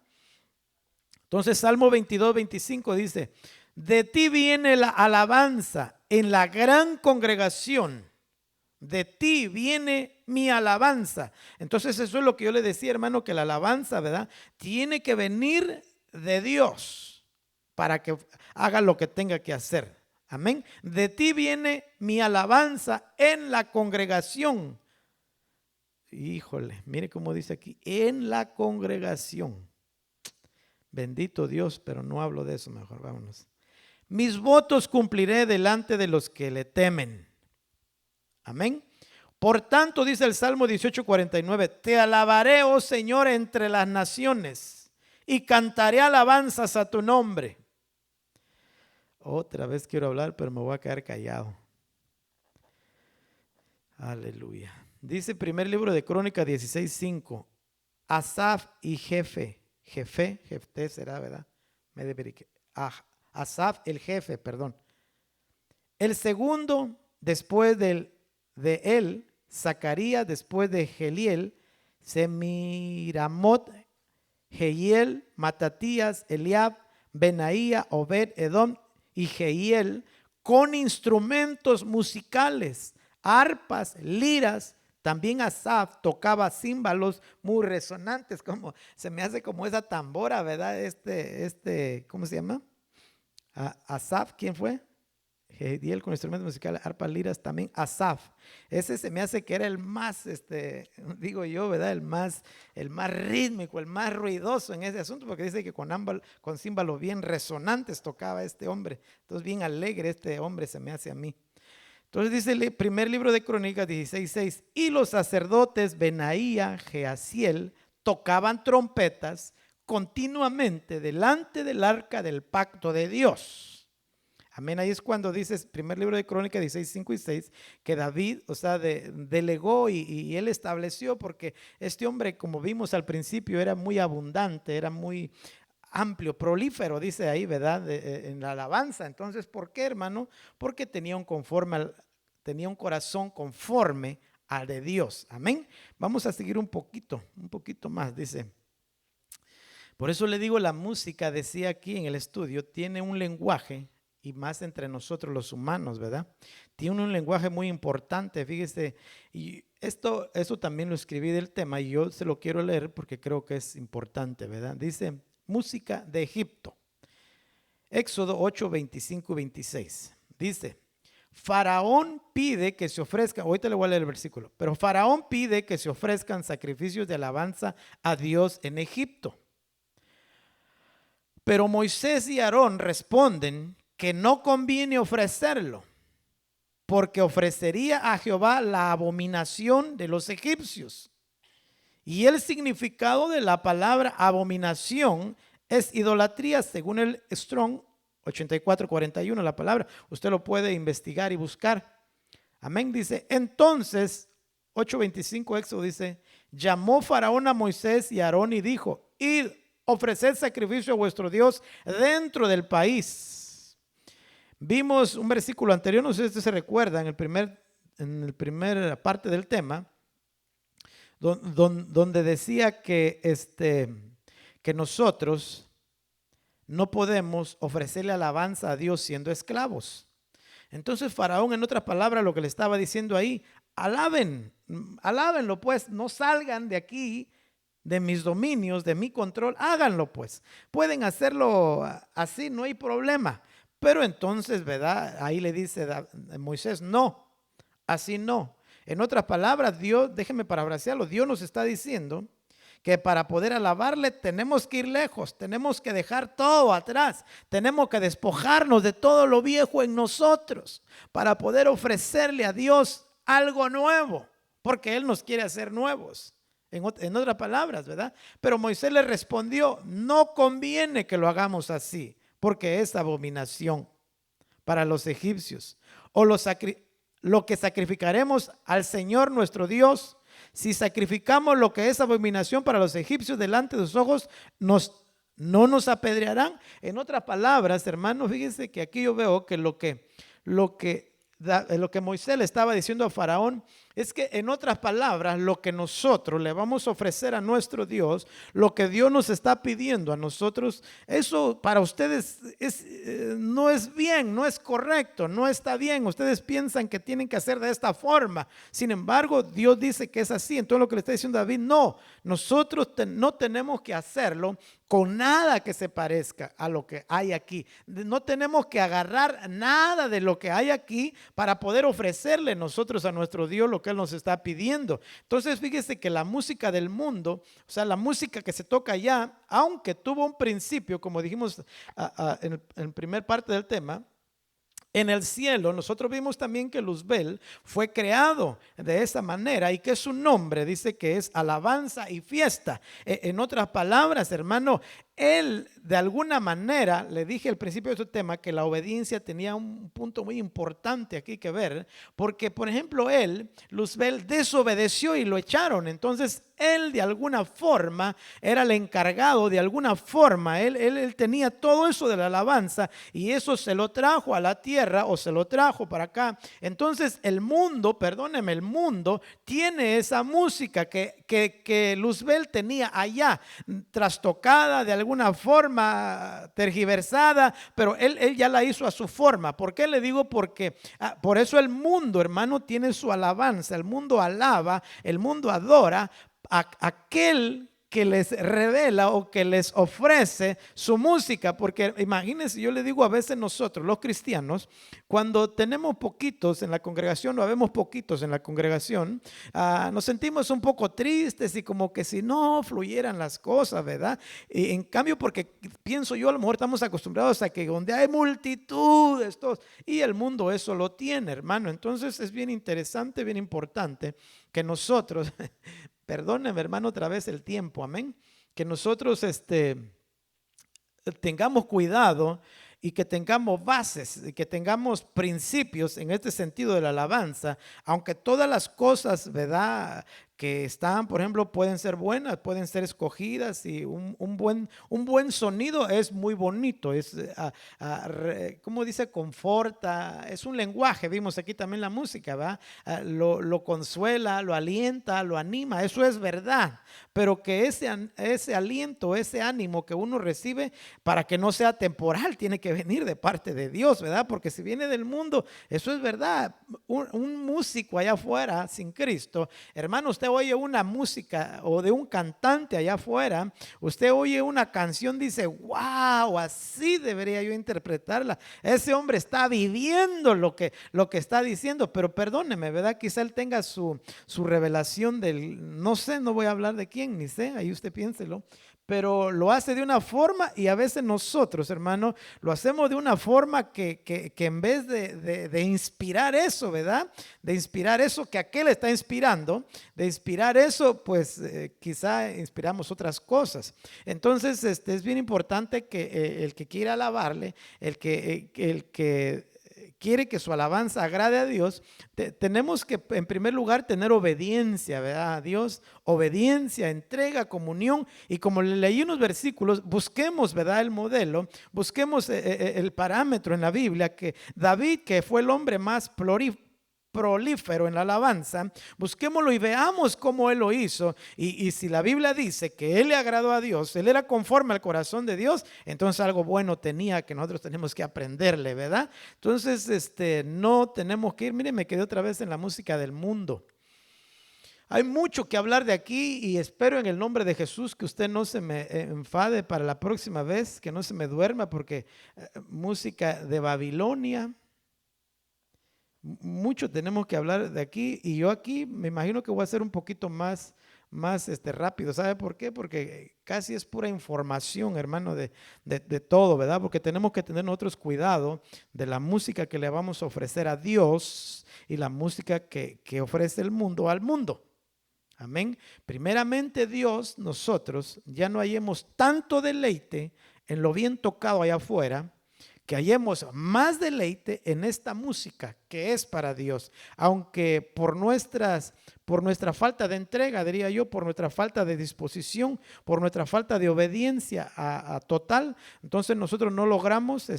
Speaker 1: Entonces Salmo 22, 25 dice, de ti viene la alabanza en la gran congregación. De ti viene mi alabanza. Entonces eso es lo que yo le decía, hermano, que la alabanza, ¿verdad? Tiene que venir de Dios para que haga lo que tenga que hacer. Amén. De ti viene mi alabanza en la congregación. Híjole, mire cómo dice aquí, en la congregación. Bendito Dios, pero no hablo de eso, mejor vámonos. Mis votos cumpliré delante de los que le temen. Amén. Por tanto, dice el Salmo 18:49, te alabaré, oh Señor, entre las naciones y cantaré alabanzas a tu nombre. Otra vez quiero hablar, pero me voy a quedar callado. Aleluya. Dice primer libro de Crónicas 16:5, Asaf y Jefté será, ¿verdad? Asaf el jefe, perdón. El segundo después de él, Zacarías después de Geliel, Semiramot, Jehiel, Matatías, Eliab, Benaía, Obed, Edom y Jehiel, con instrumentos musicales, arpas, liras. También Asaf tocaba címbalos muy resonantes, como se me hace como esa tambora, ¿verdad? ¿Cómo se llama? Asaf, ¿quién fue? Jediel con instrumentos musicales, arpas, liras, también Asaf. Ese se me hace que era el más, digo yo, ¿verdad? El más rítmico, el más ruidoso en ese asunto, porque dice que con címbalos bien resonantes tocaba este hombre. Entonces bien alegre este hombre se me hace a mí. Entonces dice el primer libro de Crónicas 16:6, y los sacerdotes Benaía, Jeasiel, tocaban trompetas continuamente delante del arca del pacto de Dios. Amén. Ahí es cuando dice primer libro de Crónicas 16:5 y 6, que David, delegó y él estableció, porque este hombre, como vimos al principio, era muy abundante, era muy amplio, prolífero, dice ahí, ¿verdad? En la alabanza. Entonces, ¿por qué, hermano? Porque tenía un corazón conforme al de Dios. Amén. Vamos a seguir un poquito más, dice. Por eso le digo, la música, decía aquí en el estudio, tiene un lenguaje, y más entre nosotros los humanos, ¿verdad? Tiene un lenguaje muy importante, fíjese, y eso también lo escribí del tema, y yo se lo quiero leer porque creo que es importante, ¿verdad? Dice, música de Egipto. Éxodo 8, 25 y 26. Dice, Faraón pide que se ofrezcan, ahorita le voy a leer el versículo, pero Faraón pide que se ofrezcan sacrificios de alabanza a Dios en Egipto. Pero Moisés y Aarón responden que no conviene ofrecerlo, porque ofrecería a Jehová la abominación de los egipcios. Y el significado de la palabra abominación es idolatría, según el Strong 84:41, la palabra. Usted lo puede investigar y buscar. Amén, dice. Entonces, 8:25 Éxodo dice, llamó Faraón a Moisés y a Aarón y dijo, id, ofreced sacrificio a vuestro Dios dentro del país. Vimos un versículo anterior, no sé si usted se recuerda, en el primer parte del tema, donde decía que nosotros no podemos ofrecerle alabanza a Dios siendo esclavos. Entonces Faraón, en otras palabras, lo que le estaba diciendo ahí, alábenlo pues, no salgan de aquí, de mis dominios, de mi control, háganlo pues. Pueden hacerlo así, no hay problema. Pero entonces, ¿verdad? Ahí le dice Moisés, no, así no. En otras palabras, Dios, déjeme parafrasearlo, Dios nos está diciendo que para poder alabarle tenemos que ir lejos, tenemos que dejar todo atrás, tenemos que despojarnos de todo lo viejo en nosotros para poder ofrecerle a Dios algo nuevo, porque Él nos quiere hacer nuevos. En otras palabras, ¿verdad? Pero Moisés le respondió, no conviene que lo hagamos así, porque es abominación para los egipcios. O lo que sacrificaremos al Señor nuestro Dios, si sacrificamos lo que es abominación para los egipcios delante de sus ojos, no nos apedrearán. En otras palabras, hermanos, fíjense que aquí yo veo que lo que Moisés le estaba diciendo a Faraón Es que en otras palabras, lo que nosotros le vamos a ofrecer a nuestro Dios, lo que Dios nos está pidiendo a nosotros, eso para ustedes no es bien, no es correcto, no está bien. Ustedes piensan que tienen que hacer de esta forma. Sin embargo, Dios dice que es así. Entonces lo que le está diciendo David, no, nosotros no tenemos que hacerlo con nada que se parezca a lo que hay aquí. No tenemos que agarrar nada de lo que hay aquí para poder ofrecerle nosotros a nuestro Dios lo que Él nos está pidiendo. Entonces fíjese que la música del mundo, o sea, la música que se toca allá, aunque tuvo un principio, como dijimos en primer parte del tema, en el cielo, nosotros vimos también que Luzbel fue creado de esa manera y que su nombre dice que es alabanza y fiesta. En otras palabras, hermano, él de alguna manera, le dije al principio de este tema que la obediencia tenía un punto muy importante aquí que ver, porque por ejemplo Luzbel desobedeció y lo echaron. Entonces él de alguna forma era el encargado, de alguna forma él tenía todo eso de la alabanza y eso se lo trajo a la tierra o se lo trajo para acá. Entonces el mundo, perdóneme, el mundo tiene esa música que Luzbel tenía allá, trastocada de alguna forma, tergiversada, pero él ya la hizo a su forma. ¿Por qué le digo? Porque por eso el mundo, hermano, tiene su alabanza. El mundo alaba, el mundo adora a aquel que les revela o que les ofrece su música. Porque imagínense, yo le digo a veces nosotros, los cristianos, cuando tenemos poquitos en la congregación, o vemos poquitos en la congregación, nos sentimos un poco tristes y como que si no fluyeran las cosas, ¿verdad? Y en cambio, porque pienso yo, a lo mejor estamos acostumbrados a que donde hay multitudes, todos, y el mundo eso lo tiene, hermano. Entonces es bien interesante, bien importante que nosotros perdónenme, hermano, otra vez el tiempo, amén. Que nosotros tengamos cuidado y que tengamos bases, y que tengamos principios en este sentido de la alabanza, aunque todas las cosas, ¿verdad?, que están, por ejemplo, pueden ser buenas, pueden ser escogidas y un buen sonido es muy bonito, es, ¿cómo dice? Conforta, es un lenguaje, vimos aquí también la música, ¿va? Lo consuela, lo alienta, lo anima, eso es verdad, pero que ese aliento, ese ánimo que uno recibe para que no sea temporal, tiene que venir de parte de Dios, ¿verdad? Porque si viene del mundo, eso es verdad. Un músico allá afuera sin Cristo, hermano, usted oye una música o de un cantante allá afuera, usted oye una canción, dice, wow, así debería yo interpretarla. Ese hombre está viviendo lo que está diciendo, pero perdóneme, ¿verdad? Quizá él tenga su revelación del, no sé, no voy a hablar de quién, ni sé, ahí usted piénselo. Pero lo hace de una forma y a veces nosotros, hermano, lo hacemos de una forma que en vez de inspirar eso, ¿verdad? De inspirar eso que aquel está inspirando, de inspirar eso, pues quizá inspiramos otras cosas. Entonces, es bien importante que el que quiera alabarle, el que quiere que su alabanza agrade a Dios, tenemos que en primer lugar tener obediencia, ¿verdad? A Dios, obediencia, entrega, comunión, y como le leí unos versículos, busquemos, ¿verdad?, el modelo, busquemos el parámetro en la Biblia, que David, que fue el hombre más prolífero en la alabanza, busquémoslo y veamos cómo él lo hizo. Y si la Biblia dice que él le agradó a Dios, él era conforme al corazón de Dios, entonces algo bueno tenía que nosotros tenemos que aprenderle, ¿verdad? Entonces no tenemos que ir. Mire, me quedé otra vez en la música del mundo. Hay mucho que hablar de aquí y espero en el nombre de Jesús que usted no se me enfade para la próxima vez, que no se me duerma, porque música de Babilonia, mucho tenemos que hablar de aquí, y yo aquí me imagino que voy a ser un poquito más rápido. ¿Sabe por qué? Porque casi es pura información, hermano, de todo, ¿verdad? Porque tenemos que tener nosotros cuidado de la música que le vamos a ofrecer a Dios y la música que ofrece el mundo al mundo. Amén. Primeramente Dios, nosotros ya no hallemos tanto deleite en lo bien tocado allá afuera, que hallemos más deleite en esta música que es para Dios, aunque por nuestra falta de entrega, diría yo, por nuestra falta de disposición, por nuestra falta de obediencia a total, entonces nosotros no logramos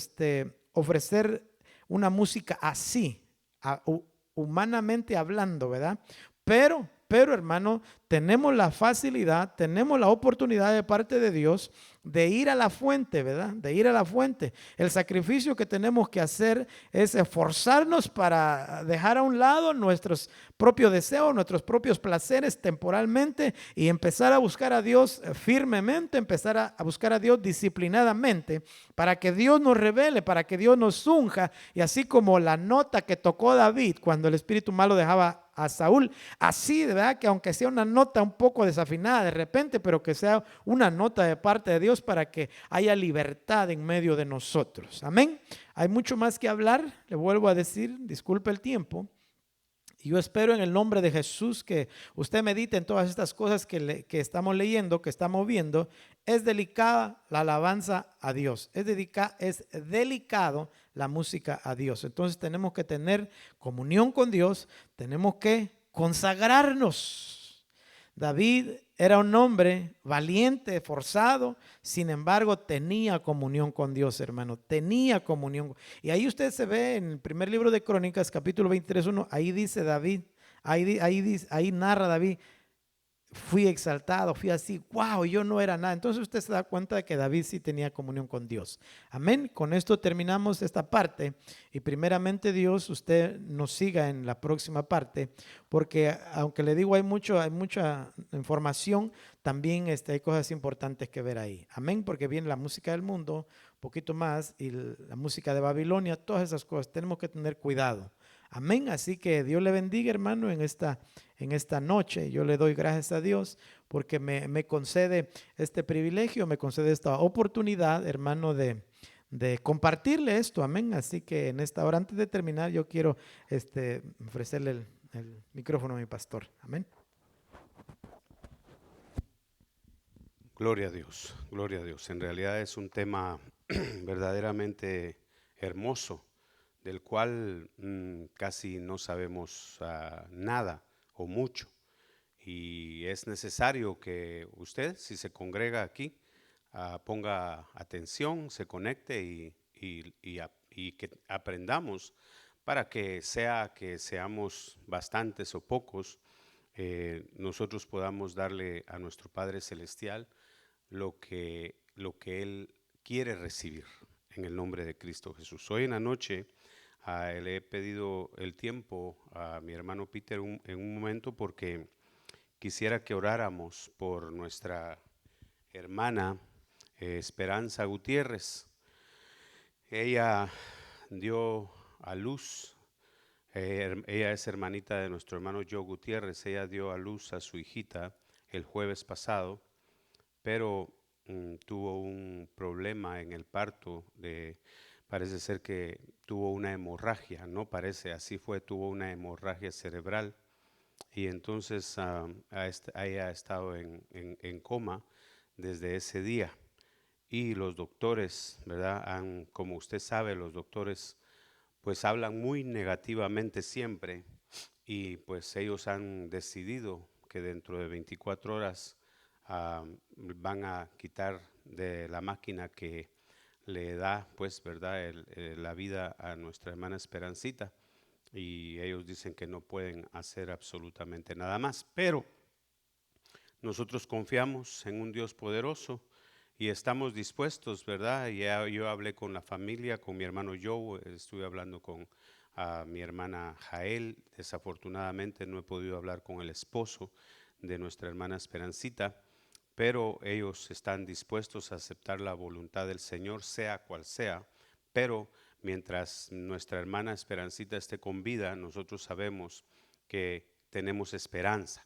Speaker 1: ofrecer una música así, humanamente hablando, ¿verdad? Pero, hermano, tenemos la facilidad, tenemos la oportunidad de parte de Dios de ir a la fuente, ¿verdad? De ir a la fuente. El sacrificio que tenemos que hacer es esforzarnos para dejar a un lado nuestros propios deseos, nuestros propios placeres temporalmente y empezar a buscar a Dios firmemente, empezar a buscar a Dios disciplinadamente para que Dios nos revele, para que Dios nos unja. Y así como la nota que tocó David cuando el espíritu malo dejaba a Saúl, así de verdad que aunque sea una nota un poco desafinada de repente, pero que sea una nota de parte de Dios para que haya libertad en medio de nosotros. Amén. Hay mucho más que hablar, le vuelvo a decir, disculpe el tiempo. Yo espero en el nombre de Jesús que usted medite en todas estas cosas que estamos leyendo, que estamos viendo. Es delicada la alabanza a Dios, es delicado la música a Dios. Entonces tenemos que tener comunión con Dios, tenemos que consagrarnos. David era un hombre valiente, forzado, sin embargo tenía comunión con Dios, hermano, tenía comunión. Y ahí usted se ve en el primer libro de Crónicas, capítulo 23:1, ahí dice David, ahí narra David, fui exaltado, fui así, wow, yo no era nada. Entonces usted se da cuenta de que David sí tenía comunión con Dios. Amén. Con esto terminamos esta parte y primeramente Dios, usted nos siga en la próxima parte, porque aunque le digo hay mucha información, también hay cosas importantes que ver ahí. Amén, porque viene la música del mundo, un poquito más, y la música de Babilonia, todas esas cosas, tenemos que tener cuidado. Amén, así que Dios le bendiga, hermano, en esta noche. Yo le doy gracias a Dios porque me concede este privilegio, me concede esta oportunidad, hermano, de compartirle esto. Amén, así que en esta hora, antes de terminar, yo quiero ofrecerle el micrófono a mi pastor. Amén.
Speaker 2: Gloria a Dios, gloria a Dios. En realidad es un tema verdaderamente hermoso, del cual casi no sabemos nada o mucho. Y es necesario que usted, si se congrega aquí, ponga atención, se conecte y que aprendamos para que sea que seamos bastantes o pocos, nosotros podamos darle a nuestro Padre Celestial lo que Él quiere recibir en el nombre de Cristo Jesús. Hoy en la noche le he pedido el tiempo a mi hermano Peter en un momento porque quisiera que oráramos por nuestra hermana Esperanza Gutiérrez. Ella dio a luz, ella es hermanita de nuestro hermano Joe Gutiérrez. Ella dio a luz a su hijita el jueves pasado, pero tuvo un problema en el parto, parece ser que tuvo una hemorragia, no parece, así fue, tuvo una hemorragia cerebral y entonces ella ha estado en coma desde ese día. Y los doctores, ¿verdad? Como usted sabe, los doctores pues hablan muy negativamente siempre y pues ellos han decidido que dentro de 24 horas van a quitar de la máquina que le da pues verdad la vida a nuestra hermana Esperancita, y ellos dicen que no pueden hacer absolutamente nada más, pero nosotros confiamos en un Dios poderoso y estamos dispuestos, ¿verdad? Ya yo hablé con la familia, con mi hermano Joe, estuve hablando con mi hermana Jael. Desafortunadamente no he podido hablar con el esposo de nuestra hermana Esperancita, pero ellos están dispuestos a aceptar la voluntad del Señor, sea cual sea. Pero mientras nuestra hermana Esperancita esté con vida, nosotros sabemos que tenemos esperanza.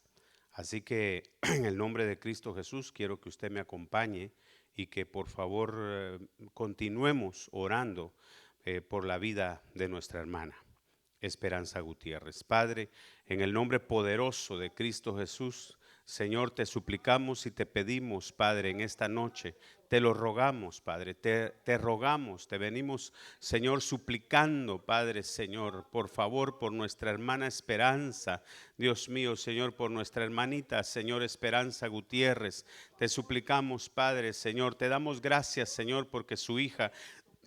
Speaker 2: Así que en el nombre de Cristo Jesús quiero que usted me acompañe y que por favor continuemos orando por la vida de nuestra hermana Esperanza Gutiérrez. Padre, en el nombre poderoso de Cristo Jesús, Señor, te suplicamos y te pedimos, Padre, en esta noche, te lo rogamos, Padre, te rogamos, te venimos, Señor, suplicando, Padre, Señor, por favor, por nuestra hermana Esperanza, Dios mío, Señor, por nuestra hermanita, Señor, Esperanza Gutiérrez, te suplicamos, Padre, Señor, te damos gracias, Señor, porque su hija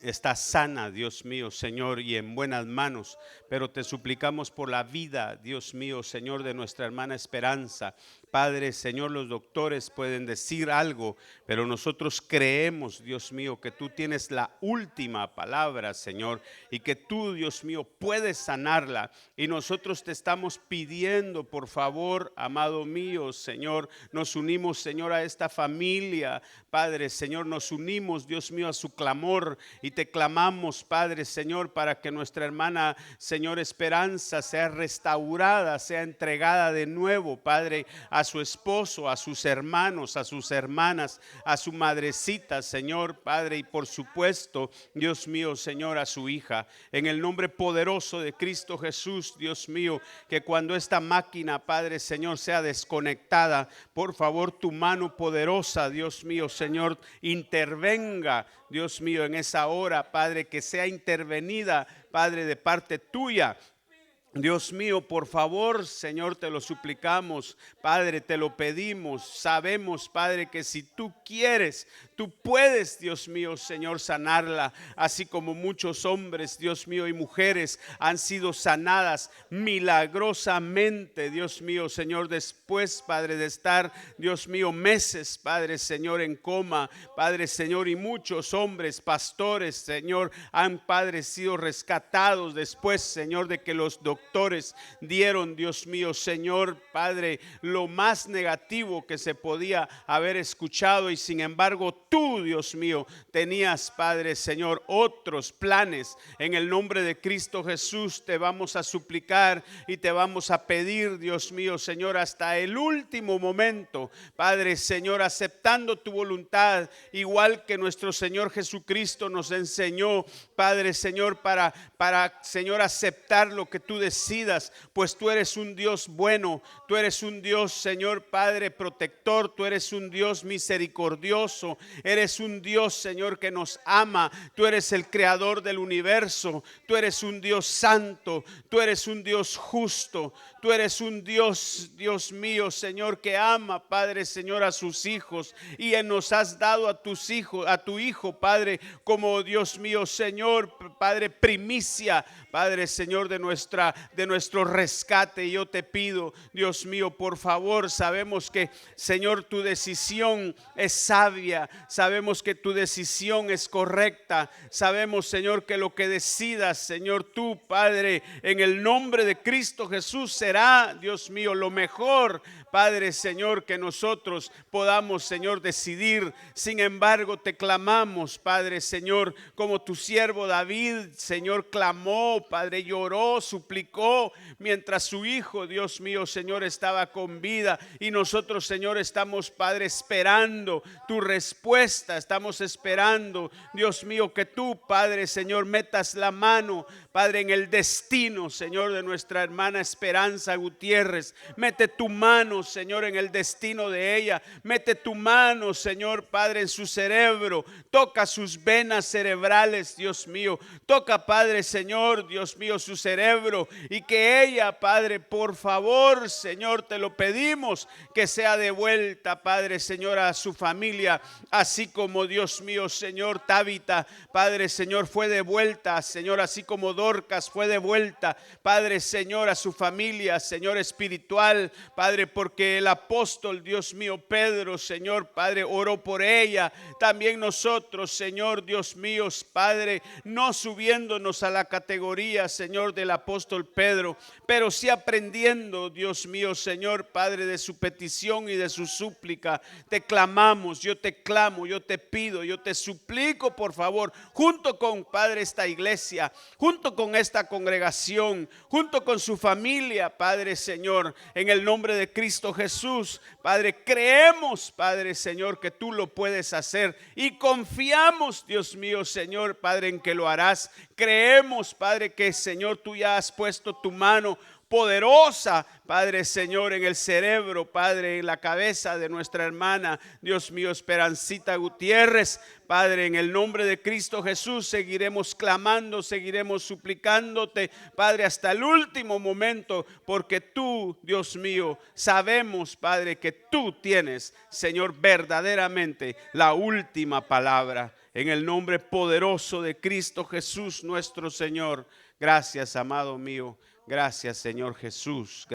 Speaker 2: está sana, Dios mío, Señor, y en buenas manos. Pero te suplicamos por la vida, Dios mío, Señor, de nuestra hermana Esperanza. Padre, Señor, los doctores pueden decir algo, pero nosotros creemos, Dios mío, que tú tienes la última palabra, Señor, y que tú, Dios mío, puedes sanarla. Y nosotros te estamos pidiendo, por favor, amado mío, Señor, nos unimos, Señor, a esta familia, Padre, Señor, nos unimos, Dios mío, a su clamor y te clamamos, Padre, Señor, para que nuestra hermana, Señor, Esperanza sea restaurada, sea entregada de nuevo, Padre, a su esposo, a sus hermanos, a sus hermanas, a su madrecita, Señor, Padre, y por supuesto, Dios mío, Señor, a su hija, en el nombre poderoso de Cristo Jesús, Dios mío, que cuando esta máquina, Padre, Señor, sea desconectada, por favor, tu mano poderosa, Dios mío, Señor, intervenga, Dios mío, en esa hora, Padre, que sea intervenida, Padre, de parte tuya. Dios mío, por favor, Señor, te lo suplicamos, Padre, te lo pedimos. Sabemos, Padre, que si tú quieres, tú puedes, Dios mío, Señor, sanarla, así como muchos hombres, Dios mío, y mujeres han sido sanadas milagrosamente, Dios mío, Señor, después, Padre, de estar, Dios mío, meses, Padre, Señor, en coma, Padre, Señor, y muchos hombres, pastores, Señor, han, Padre, sido rescatados después, Señor, de que los doctores dieron, Dios mío, Señor, Padre, lo más negativo que se podía haber escuchado, y sin embargo tú, Dios mío, tenías, Padre, Señor, otros planes. En el nombre de Cristo Jesús te vamos a suplicar y te vamos a pedir, Dios mío, Señor, hasta el último momento, Padre, Señor, aceptando tu voluntad, igual que nuestro Señor Jesucristo nos enseñó, Padre, Señor, para Señor, aceptar lo que tú decidas, pues tú eres un Dios bueno, tú eres un Dios, Señor, Padre, protector, tú eres un Dios misericordioso, eres un Dios, Señor, que nos ama, tú eres el creador del universo, tú eres un Dios santo, tú eres un Dios justo, tú eres un Dios, Dios mío, Señor, que ama, Padre, Señor, a sus hijos, y nos has dado a tus hijos, a tu Hijo, Padre, como Dios mío, Señor, Padre, primicia, Padre, Señor, de nuestro rescate. Y yo te pido, Dios mío, por favor, sabemos que, Señor, tu decisión es sabia, sabemos que tu decisión es correcta, sabemos, Señor, que lo que decidas, Señor, tú, Padre, en el nombre de Cristo Jesús será, Dios mío, lo mejor, Padre, Señor, que nosotros podamos, Señor, decidir. Sin embargo, te clamamos, Padre, Señor, como tu siervo David, Señor, clamó, Padre, lloró, suplicó, mientras su hijo, Dios mío, Señor, estaba con vida. Y nosotros, Señor, estamos, Padre, esperando tu respuesta, estamos esperando, Dios mío, que tú, Padre, Señor, metas la mano, Padre, en el destino, Señor, de nuestra hermana Esperanza Gutiérrez. Mete tu mano, Señor, en el destino de ella. Mete tu mano, Señor, Padre, en su cerebro. Toca sus venas cerebrales, Dios mío. Toca, Padre, Señor, Dios mío, su cerebro. Y que ella, Padre, por favor, Señor, te lo pedimos, que sea devuelta, Padre, Señor, a su familia. Así como, Dios mío, Señor, Tabita, Padre, Señor, fue devuelta, Señor, así como Dorcas fue devuelta, Padre, Señor, a su familia, Señor, espiritual, Padre, porque el apóstol, Dios mío, Pedro, Señor, Padre, oró por ella. También nosotros, Señor, Dios mío, Padre, no subiéndonos a la categoría, Señor, del apóstol Pedro, pero sí aprendiendo, Dios mío, Señor, Padre, de su petición y de su súplica. Te clamamos, yo te clamo, yo te pido, yo te suplico, por favor, junto con, Padre, esta iglesia, junto con esta congregación, junto con su familia, Padre, Señor, en el nombre de Cristo Jesús, Padre, creemos, Padre, Señor, que tú lo puedes hacer, y confiamos, Dios mío, Señor, Padre, en que lo harás. Creemos, Padre, que, Señor, tú ya has puesto tu mano poderosa, Padre Señor, en el cerebro, Padre, en la cabeza de nuestra hermana, Dios mío, Esperancita Gutiérrez. Padre, en el nombre de Cristo Jesús seguiremos clamando, seguiremos suplicándote, Padre, hasta el último momento, porque tú, Dios mío, sabemos, Padre, que tú tienes, Señor, verdaderamente la última palabra. En el nombre poderoso de Cristo Jesús, nuestro Señor. Gracias, amado mío. Gracias, Señor Jesús.